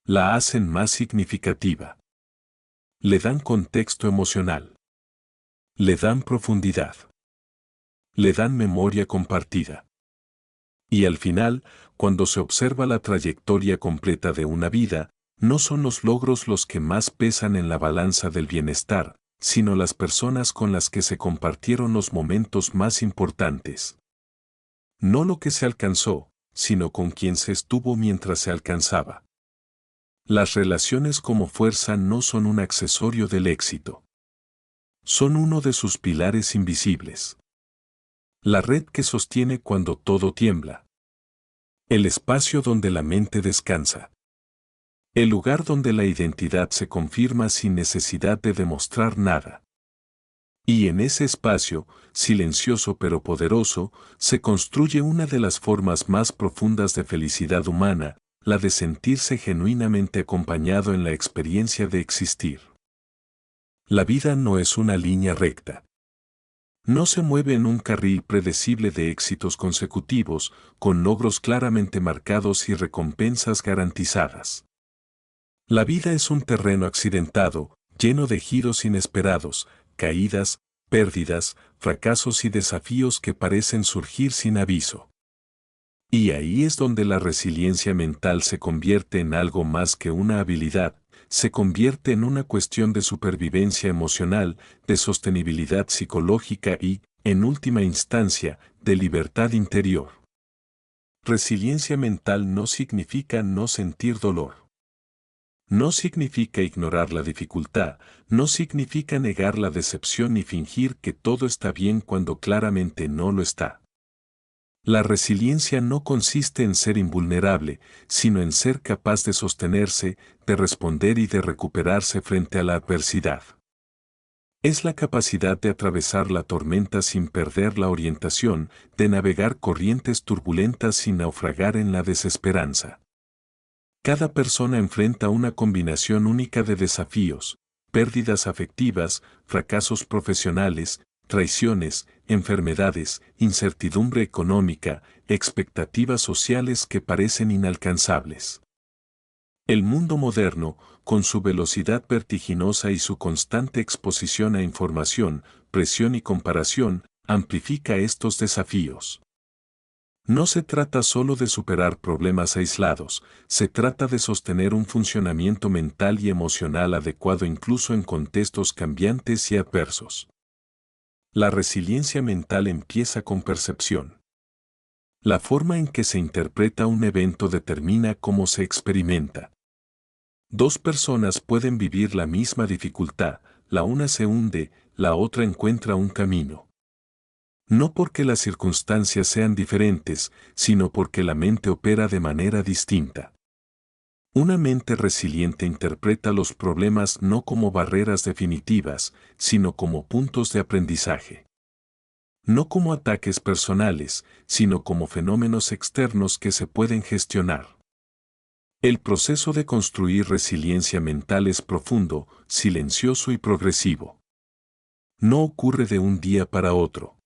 La hacen más significativa. Le dan contexto emocional. Le dan profundidad. Le dan memoria compartida. Y al final, cuando se observa la trayectoria completa de una vida, no son los logros los que más pesan en la balanza del bienestar, sino las personas con las que se compartieron los momentos más importantes. No lo que se alcanzó, sino con quien se estuvo mientras se alcanzaba. Las relaciones como fuerza no son un accesorio del éxito. Son uno de sus pilares invisibles. La red que sostiene cuando todo tiembla. El espacio donde la mente descansa. El lugar donde la identidad se confirma sin necesidad de demostrar nada. Y en ese espacio, silencioso pero poderoso, se construye una de las formas más profundas de felicidad humana, la de sentirse genuinamente acompañado en la experiencia de existir. La vida no es una línea recta. No se mueve en un carril predecible de éxitos consecutivos, con logros claramente marcados y recompensas garantizadas. La vida es un terreno accidentado, lleno de giros inesperados, caídas, pérdidas, fracasos y desafíos que parecen surgir sin aviso. Y ahí es donde la resiliencia mental se convierte en algo más que una habilidad, se convierte en una cuestión de supervivencia emocional, de sostenibilidad psicológica y, en última instancia, de libertad interior. Resiliencia mental no significa no sentir dolor. No significa ignorar la dificultad, no significa negar la decepción ni fingir que todo está bien cuando claramente no lo está. La resiliencia no consiste en ser invulnerable, sino en ser capaz de sostenerse, de responder y de recuperarse frente a la adversidad. Es la capacidad de atravesar la tormenta sin perder la orientación, de navegar corrientes turbulentas sin naufragar en la desesperanza. Cada persona enfrenta una combinación única de desafíos, pérdidas afectivas, fracasos profesionales, traiciones, enfermedades, incertidumbre económica, expectativas sociales que parecen inalcanzables. El mundo moderno, con su velocidad vertiginosa y su constante exposición a información, presión y comparación, amplifica estos desafíos. No se trata solo de superar problemas aislados, se trata de sostener un funcionamiento mental y emocional adecuado incluso en contextos cambiantes y adversos. La resiliencia mental empieza con percepción. La forma en que se interpreta un evento determina cómo se experimenta. Dos personas pueden vivir la misma dificultad, la una se hunde, la otra encuentra un camino. No porque las circunstancias sean diferentes, sino porque la mente opera de manera distinta. Una mente resiliente interpreta los problemas no como barreras definitivas, sino como puntos de aprendizaje. No como ataques personales, sino como fenómenos externos que se pueden gestionar. El proceso de construir resiliencia mental es profundo, silencioso y progresivo. No ocurre de un día para otro.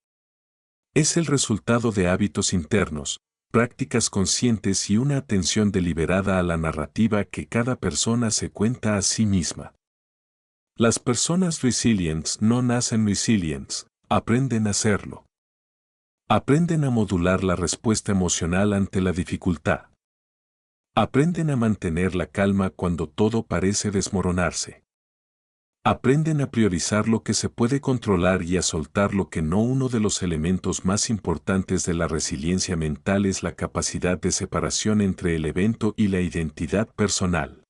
Es el resultado de hábitos internos, prácticas conscientes y una atención deliberada a la narrativa que cada persona se cuenta a sí misma. Las personas resilientes no nacen resilientes, aprenden a serlo. Aprenden a modular la respuesta emocional ante la dificultad. Aprenden a mantener la calma cuando todo parece desmoronarse. Aprenden a priorizar lo que se puede controlar y a soltar lo que no. Uno de los elementos más importantes de la resiliencia mental es la capacidad de separación entre el evento y la identidad personal.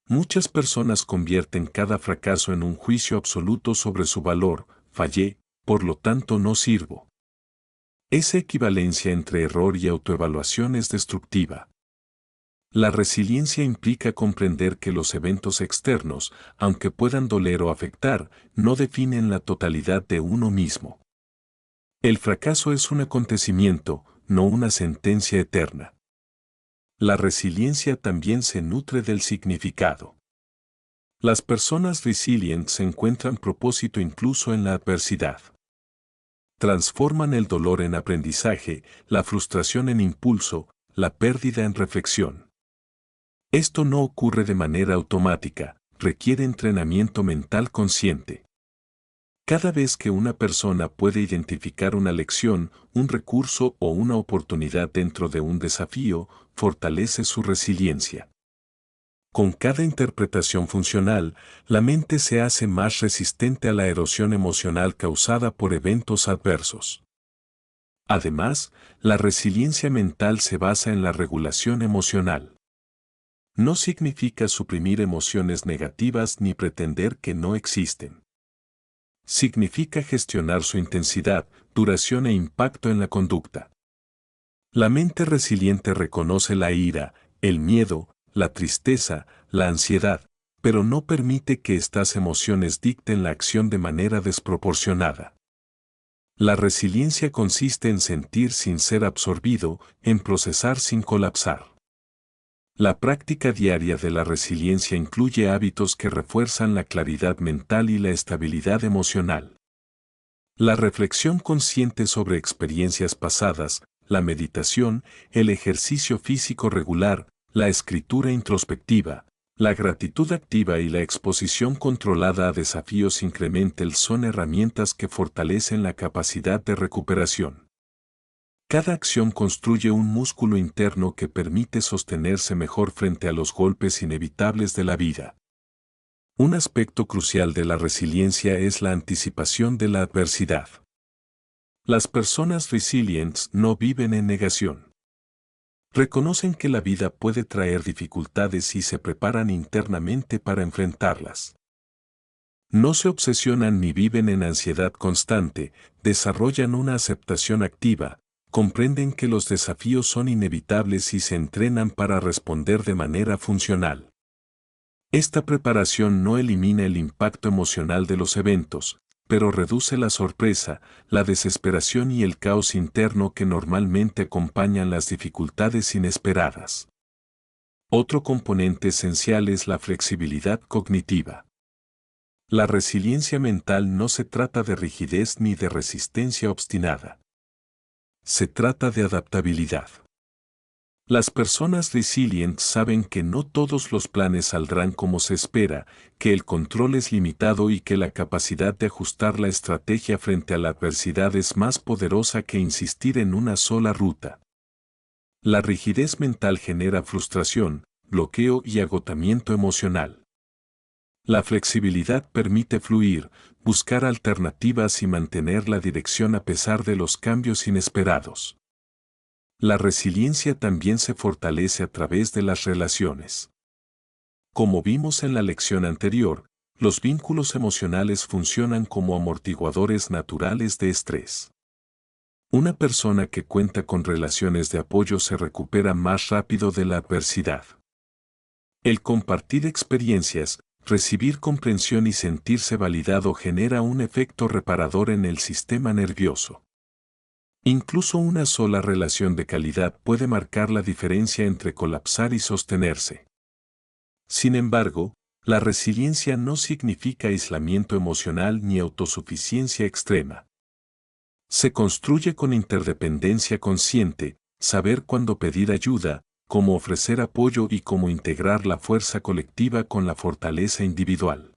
Muchas personas convierten cada fracaso en un juicio absoluto sobre su valor, fallé, por lo tanto no sirvo. Esa equivalencia entre error y autoevaluación es destructiva. La resiliencia implica comprender que los eventos externos, aunque puedan doler o afectar, no definen la totalidad de uno mismo. El fracaso es un acontecimiento, no una sentencia eterna. La resiliencia también se nutre del significado. Las personas resilientes encuentran propósito incluso en la adversidad. Transforman el dolor en aprendizaje, la frustración en impulso, la pérdida en reflexión. Esto no ocurre de manera automática, requiere entrenamiento mental consciente. Cada vez que una persona puede identificar una lección, un recurso o una oportunidad dentro de un desafío, fortalece su resiliencia. Con cada interpretación funcional, la mente se hace más resistente a la erosión emocional causada por eventos adversos. Además, la resiliencia mental se basa en la regulación emocional. No significa suprimir emociones negativas ni pretender que no existen. Significa gestionar su intensidad, duración e impacto en la conducta. La mente resiliente reconoce la ira, el miedo, la tristeza, la ansiedad, pero no permite que estas emociones dicten la acción de manera desproporcionada. La resiliencia consiste en sentir sin ser absorbido, en procesar sin colapsar. La práctica diaria de la resiliencia incluye hábitos que refuerzan la claridad mental y la estabilidad emocional. La reflexión consciente sobre experiencias pasadas, la meditación, el ejercicio físico regular, la escritura introspectiva, la gratitud activa y la exposición controlada a desafíos incremental son herramientas que fortalecen la capacidad de recuperación. Cada acción construye un músculo interno que permite sostenerse mejor frente a los golpes inevitables de la vida. Un aspecto crucial de la resiliencia es la anticipación de la adversidad. Las personas resilientes no viven en negación. Reconocen que la vida puede traer dificultades y se preparan internamente para enfrentarlas. No se obsesionan ni viven en ansiedad constante, desarrollan una aceptación activa, comprenden que los desafíos son inevitables y se entrenan para responder de manera funcional. Esta preparación no elimina el impacto emocional de los eventos, pero reduce la sorpresa, la desesperación y el caos interno que normalmente acompañan las dificultades inesperadas. Otro componente esencial es la flexibilidad cognitiva. La resiliencia mental no se trata de rigidez ni de resistencia obstinada. Se trata de adaptabilidad. Las personas resilientes saben que no todos los planes saldrán como se espera, que el control es limitado y que la capacidad de ajustar la estrategia frente a la adversidad es más poderosa que insistir en una sola ruta. La rigidez mental genera frustración, bloqueo y agotamiento emocional. La flexibilidad permite fluir, buscar alternativas y mantener la dirección a pesar de los cambios inesperados. La resiliencia también se fortalece a través de las relaciones. Como vimos en la lección anterior, los vínculos emocionales funcionan como amortiguadores naturales de estrés. Una persona que cuenta con relaciones de apoyo se recupera más rápido de la adversidad. El compartir experiencias, recibir comprensión y sentirse validado genera un efecto reparador en el sistema nervioso. Incluso una sola relación de calidad puede marcar la diferencia entre colapsar y sostenerse. Sin embargo, la resiliencia no significa aislamiento emocional ni autosuficiencia extrema. Se construye con interdependencia consciente, saber cuándo pedir ayuda, cómo ofrecer apoyo y cómo integrar la fuerza colectiva con la fortaleza individual.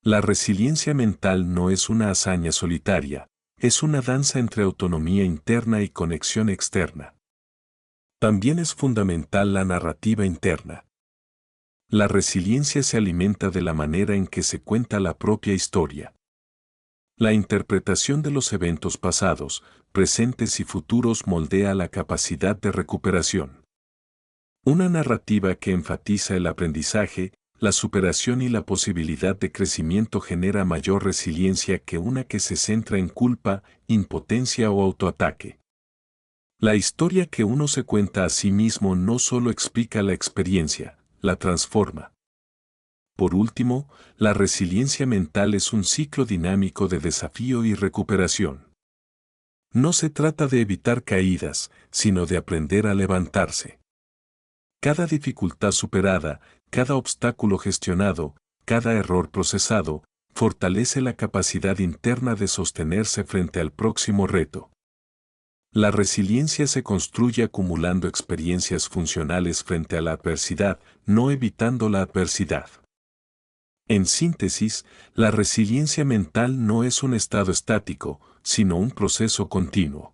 La resiliencia mental no es una hazaña solitaria, es una danza entre autonomía interna y conexión externa. También es fundamental la narrativa interna. La resiliencia se alimenta de la manera en que se cuenta la propia historia. La interpretación de los eventos pasados, presentes y futuros moldea la capacidad de recuperación. Una narrativa que enfatiza el aprendizaje, la superación y la posibilidad de crecimiento genera mayor resiliencia que una que se centra en culpa, impotencia o autoataque. La historia que uno se cuenta a sí mismo no solo explica la experiencia, la transforma. Por último, la resiliencia mental es un ciclo dinámico de desafío y recuperación. No se trata de evitar caídas, sino de aprender a levantarse. Cada dificultad superada, cada obstáculo gestionado, cada error procesado, fortalece la capacidad interna de sostenerse frente al próximo reto. La resiliencia se construye acumulando experiencias funcionales frente a la adversidad, no evitando la adversidad. En síntesis, la resiliencia mental no es un estado estático, sino un proceso continuo.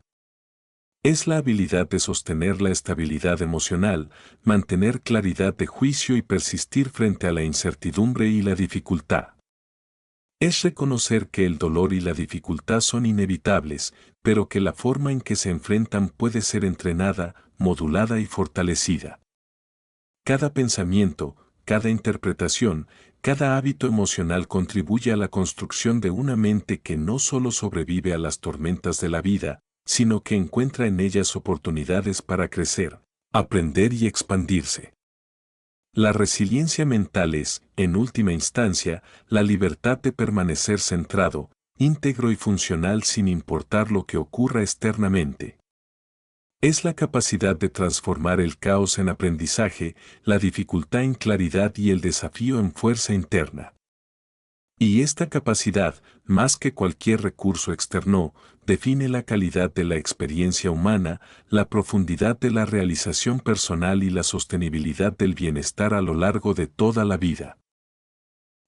Es la habilidad de sostener la estabilidad emocional, mantener claridad de juicio y persistir frente a la incertidumbre y la dificultad. Es reconocer que el dolor y la dificultad son inevitables, pero que la forma en que se enfrentan puede ser entrenada, modulada y fortalecida. Cada pensamiento, cada interpretación, cada hábito emocional contribuye a la construcción de una mente que no solo sobrevive a las tormentas de la vida, sino que encuentra en ellas oportunidades para crecer, aprender y expandirse. La resiliencia mental es, en última instancia, la libertad de permanecer centrado, íntegro y funcional sin importar lo que ocurra externamente. Es la capacidad de transformar el caos en aprendizaje, la dificultad en claridad y el desafío en fuerza interna. Y esta capacidad, más que cualquier recurso externo, define la calidad de la experiencia humana, la profundidad de la realización personal y la sostenibilidad del bienestar a lo largo de toda la vida.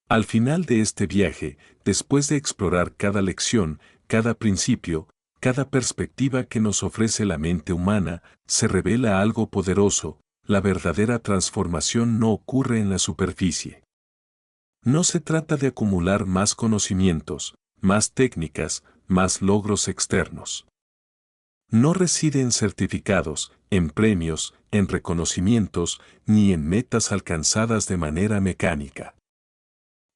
Al final de este viaje, después de explorar cada lección, cada principio, cada perspectiva que nos ofrece la mente humana, se revela algo poderoso: la verdadera transformación no ocurre en la superficie. No se trata de acumular más conocimientos, más técnicas, más logros externos. No reside en certificados, en premios, en reconocimientos, ni en metas alcanzadas de manera mecánica.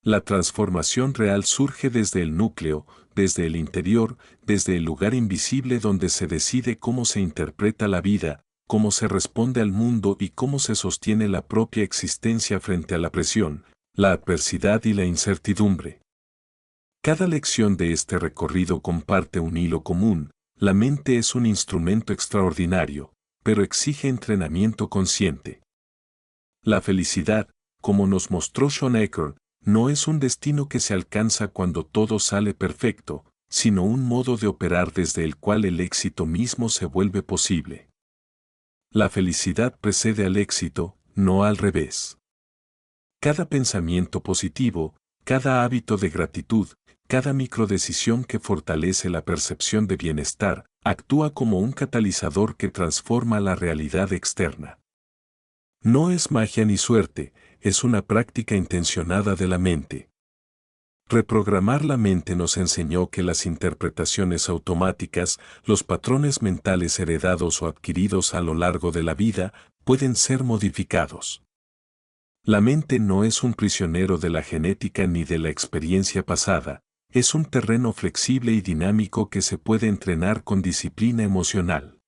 La transformación real surge desde el núcleo, desde el interior, desde el lugar invisible donde se decide cómo se interpreta la vida, cómo se responde al mundo y cómo se sostiene la propia existencia frente a la presión, la adversidad y la incertidumbre. Cada lección de este recorrido comparte un hilo común: la mente es un instrumento extraordinario, pero exige entrenamiento consciente. La felicidad, como nos mostró Schonecker, no es un destino que se alcanza cuando todo sale perfecto, sino un modo de operar desde el cual el éxito mismo se vuelve posible. La felicidad precede al éxito, no al revés. Cada pensamiento positivo, cada hábito de gratitud, cada microdecisión que fortalece la percepción de bienestar, actúa como un catalizador que transforma la realidad externa. No es magia ni suerte, es una práctica intencionada de la mente. Reprogramar la mente nos enseñó que las interpretaciones automáticas, los patrones mentales heredados o adquiridos a lo largo de la vida, pueden ser modificados. La mente no es un prisionero de la genética ni de la experiencia pasada, es un terreno flexible y dinámico que se puede entrenar con disciplina emocional.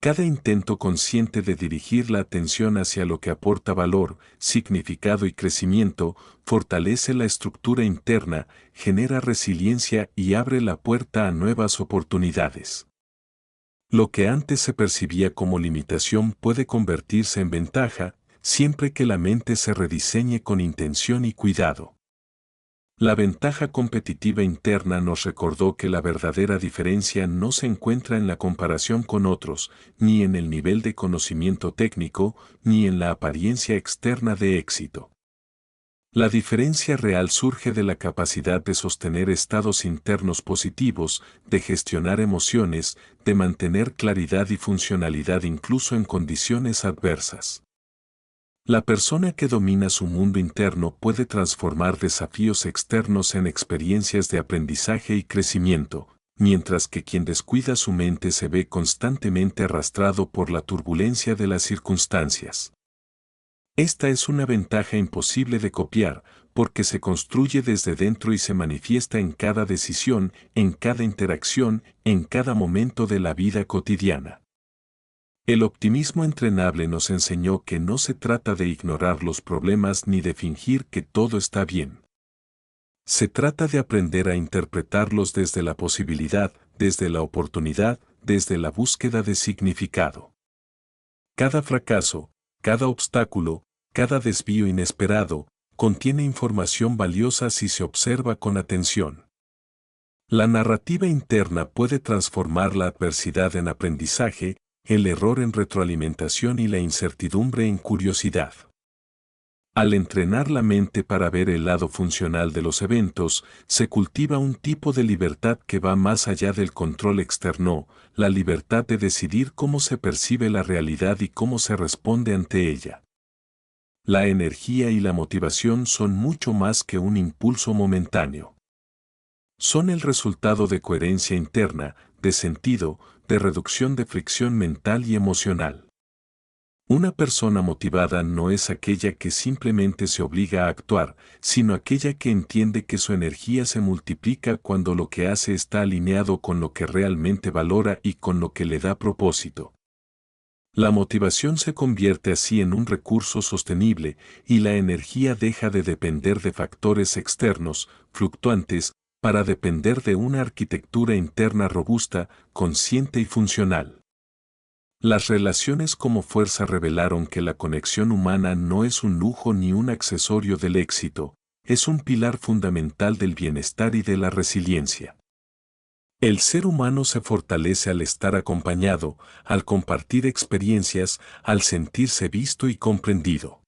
Cada intento consciente de dirigir la atención hacia lo que aporta valor, significado y crecimiento, fortalece la estructura interna, genera resiliencia y abre la puerta a nuevas oportunidades. Lo que antes se percibía como limitación puede convertirse en ventaja, siempre que la mente se rediseñe con intención y cuidado. La ventaja competitiva interna nos recordó que la verdadera diferencia no se encuentra en la comparación con otros, ni en el nivel de conocimiento técnico, ni en la apariencia externa de éxito. La diferencia real surge de la capacidad de sostener estados internos positivos, de gestionar emociones, de mantener claridad y funcionalidad incluso en condiciones adversas. La persona que domina su mundo interno puede transformar desafíos externos en experiencias de aprendizaje y crecimiento, mientras que quien descuida su mente se ve constantemente arrastrado por la turbulencia de las circunstancias. Esta es una ventaja imposible de copiar, porque se construye desde dentro y se manifiesta en cada decisión, en cada interacción, en cada momento de la vida cotidiana. El optimismo entrenable nos enseñó que no se trata de ignorar los problemas ni de fingir que todo está bien. Se trata de aprender a interpretarlos desde la posibilidad, desde la oportunidad, desde la búsqueda de significado. Cada fracaso, cada obstáculo, cada desvío inesperado, contiene información valiosa si se observa con atención. La narrativa interna puede transformar la adversidad en aprendizaje, el error en retroalimentación y la incertidumbre en curiosidad. Al entrenar la mente para ver el lado funcional de los eventos, se cultiva un tipo de libertad que va más allá del control externo, la libertad de decidir cómo se percibe la realidad y cómo se responde ante ella. La energía y la motivación son mucho más que un impulso momentáneo. Son el resultado de coherencia interna, de sentido, de reducción de fricción mental y emocional. Una persona motivada no es aquella que simplemente se obliga a actuar, sino aquella que entiende que su energía se multiplica cuando lo que hace está alineado con lo que realmente valora y con lo que le da propósito. La motivación se convierte así en un recurso sostenible y la energía deja de depender de factores externos, fluctuantes, para depender de una arquitectura interna robusta, consciente y funcional. Las relaciones como fuerza revelaron que la conexión humana no es un lujo ni un accesorio del éxito, es un pilar fundamental del bienestar y de la resiliencia. El ser humano se fortalece al estar acompañado, al compartir experiencias, al sentirse visto y comprendido.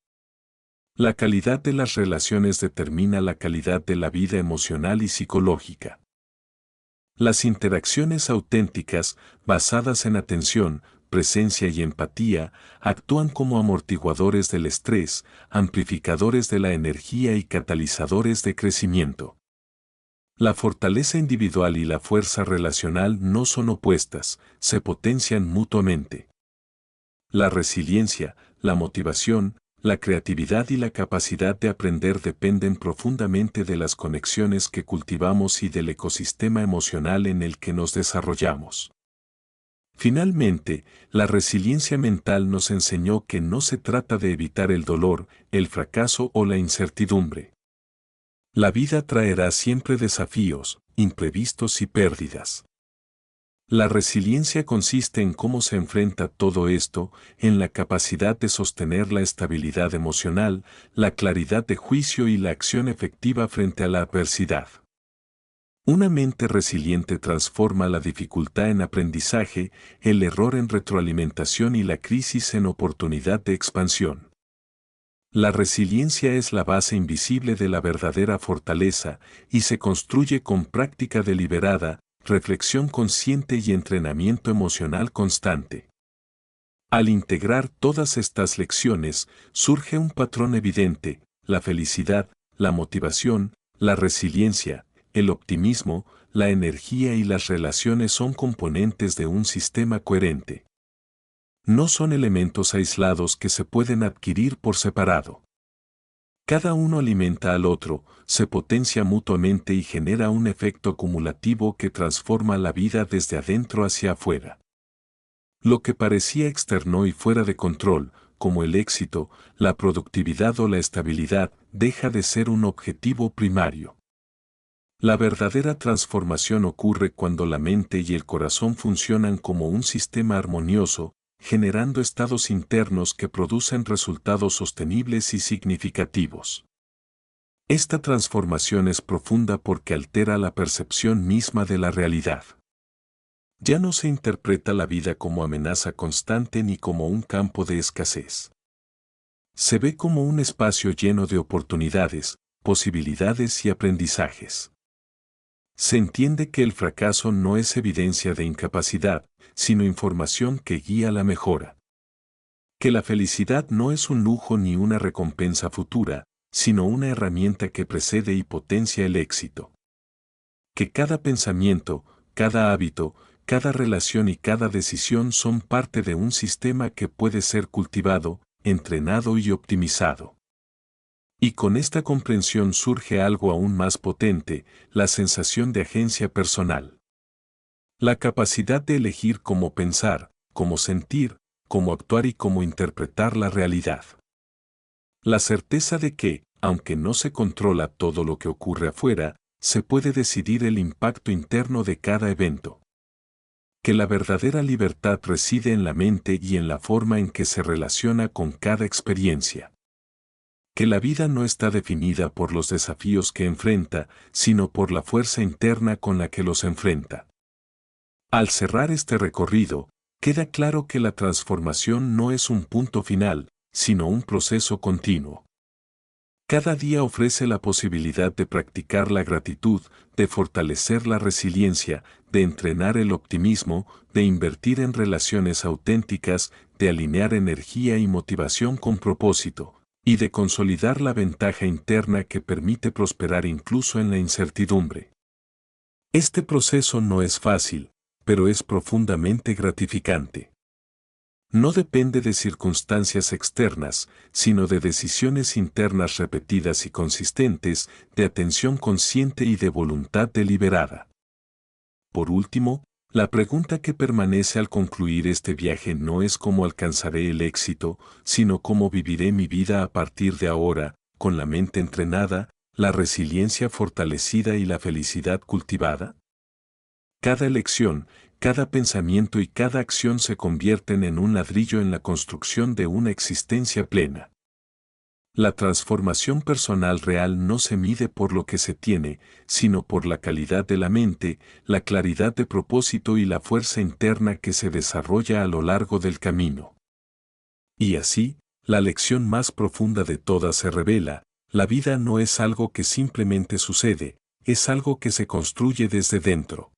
La calidad de las relaciones determina la calidad de la vida emocional y psicológica. Las interacciones auténticas, basadas en atención, presencia y empatía, actúan como amortiguadores del estrés, amplificadores de la energía y catalizadores de crecimiento. La fortaleza individual y la fuerza relacional no son opuestas, se potencian mutuamente. La resiliencia, la motivación, la creatividad y la capacidad de aprender dependen profundamente de las conexiones que cultivamos y del ecosistema emocional en el que nos desarrollamos. Finalmente, la resiliencia mental nos enseñó que no se trata de evitar el dolor, el fracaso o la incertidumbre. La vida traerá siempre desafíos, imprevistos y pérdidas. La resiliencia consiste en cómo se enfrenta todo esto, en la capacidad de sostener la estabilidad emocional, la claridad de juicio y la acción efectiva frente a la adversidad. Una mente resiliente transforma la dificultad en aprendizaje, el error en retroalimentación y la crisis en oportunidad de expansión. La resiliencia es la base invisible de la verdadera fortaleza y se construye con práctica deliberada, reflexión consciente y entrenamiento emocional constante. Al integrar todas estas lecciones, surge un patrón evidente: la felicidad, la motivación, la resiliencia, el optimismo, la energía y las relaciones son componentes de un sistema coherente. No son elementos aislados que se pueden adquirir por separado. Cada uno alimenta al otro, se potencia mutuamente y genera un efecto acumulativo que transforma la vida desde adentro hacia afuera. Lo que parecía externo y fuera de control, como el éxito, la productividad o la estabilidad, deja de ser un objetivo primario. La verdadera transformación ocurre cuando la mente y el corazón funcionan como un sistema armonioso, generando estados internos que producen resultados sostenibles y significativos. Esta transformación es profunda porque altera la percepción misma de la realidad. Ya no se interpreta la vida como amenaza constante ni como un campo de escasez. Se ve como un espacio lleno de oportunidades, posibilidades y aprendizajes. Se entiende que el fracaso no es evidencia de incapacidad, sino información que guía la mejora. Que la felicidad no es un lujo ni una recompensa futura, sino una herramienta que precede y potencia el éxito. Que cada pensamiento, cada hábito, cada relación y cada decisión son parte de un sistema que puede ser cultivado, entrenado y optimizado. Y con esta comprensión surge algo aún más potente: la sensación de agencia personal. La capacidad de elegir cómo pensar, cómo sentir, cómo actuar y cómo interpretar la realidad. La certeza de que, aunque no se controla todo lo que ocurre afuera, se puede decidir el impacto interno de cada evento. Que la verdadera libertad reside en la mente y en la forma en que se relaciona con cada experiencia. Que la vida no está definida por los desafíos que enfrenta, sino por la fuerza interna con la que los enfrenta. Al cerrar este recorrido, queda claro que la transformación no es un punto final, sino un proceso continuo. Cada día ofrece la posibilidad de practicar la gratitud, de fortalecer la resiliencia, de entrenar el optimismo, de invertir en relaciones auténticas, de alinear energía y motivación con propósito, y de consolidar la ventaja interna que permite prosperar incluso en la incertidumbre. Este proceso no es fácil, pero es profundamente gratificante. No depende de circunstancias externas, sino de decisiones internas repetidas y consistentes, de atención consciente y de voluntad deliberada. Por último, la pregunta que permanece al concluir este viaje no es cómo alcanzaré el éxito, sino cómo viviré mi vida a partir de ahora, con la mente entrenada, la resiliencia fortalecida y la felicidad cultivada. Cada elección, cada pensamiento y cada acción se convierten en un ladrillo en la construcción de una existencia plena. La transformación personal real no se mide por lo que se tiene, sino por la calidad de la mente, la claridad de propósito y la fuerza interna que se desarrolla a lo largo del camino. Y así, la lección más profunda de todas se revela: la vida no es algo que simplemente sucede, es algo que se construye desde dentro.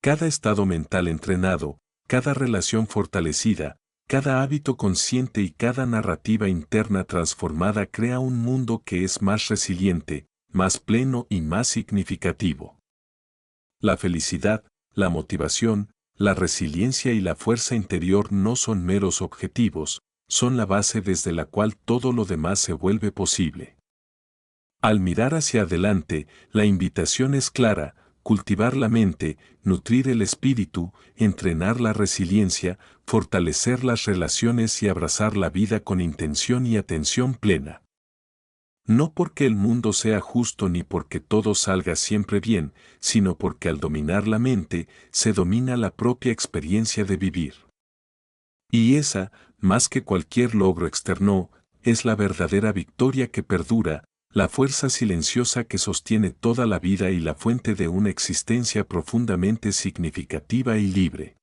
Cada estado mental entrenado, cada relación fortalecida, cada hábito consciente y cada narrativa interna transformada crea un mundo que es más resiliente, más pleno y más significativo. La felicidad, la motivación, la resiliencia y la fuerza interior no son meros objetivos, son la base desde la cual todo lo demás se vuelve posible. Al mirar hacia adelante, la invitación es clara: cultivar la mente, nutrir el espíritu, entrenar la resiliencia, fortalecer las relaciones y abrazar la vida con intención y atención plena. No porque el mundo sea justo ni porque todo salga siempre bien, sino porque al dominar la mente, se domina la propia experiencia de vivir. Y esa, más que cualquier logro externo, es la verdadera victoria que perdura, la fuerza silenciosa que sostiene toda la vida y la fuente de una existencia profundamente significativa y libre.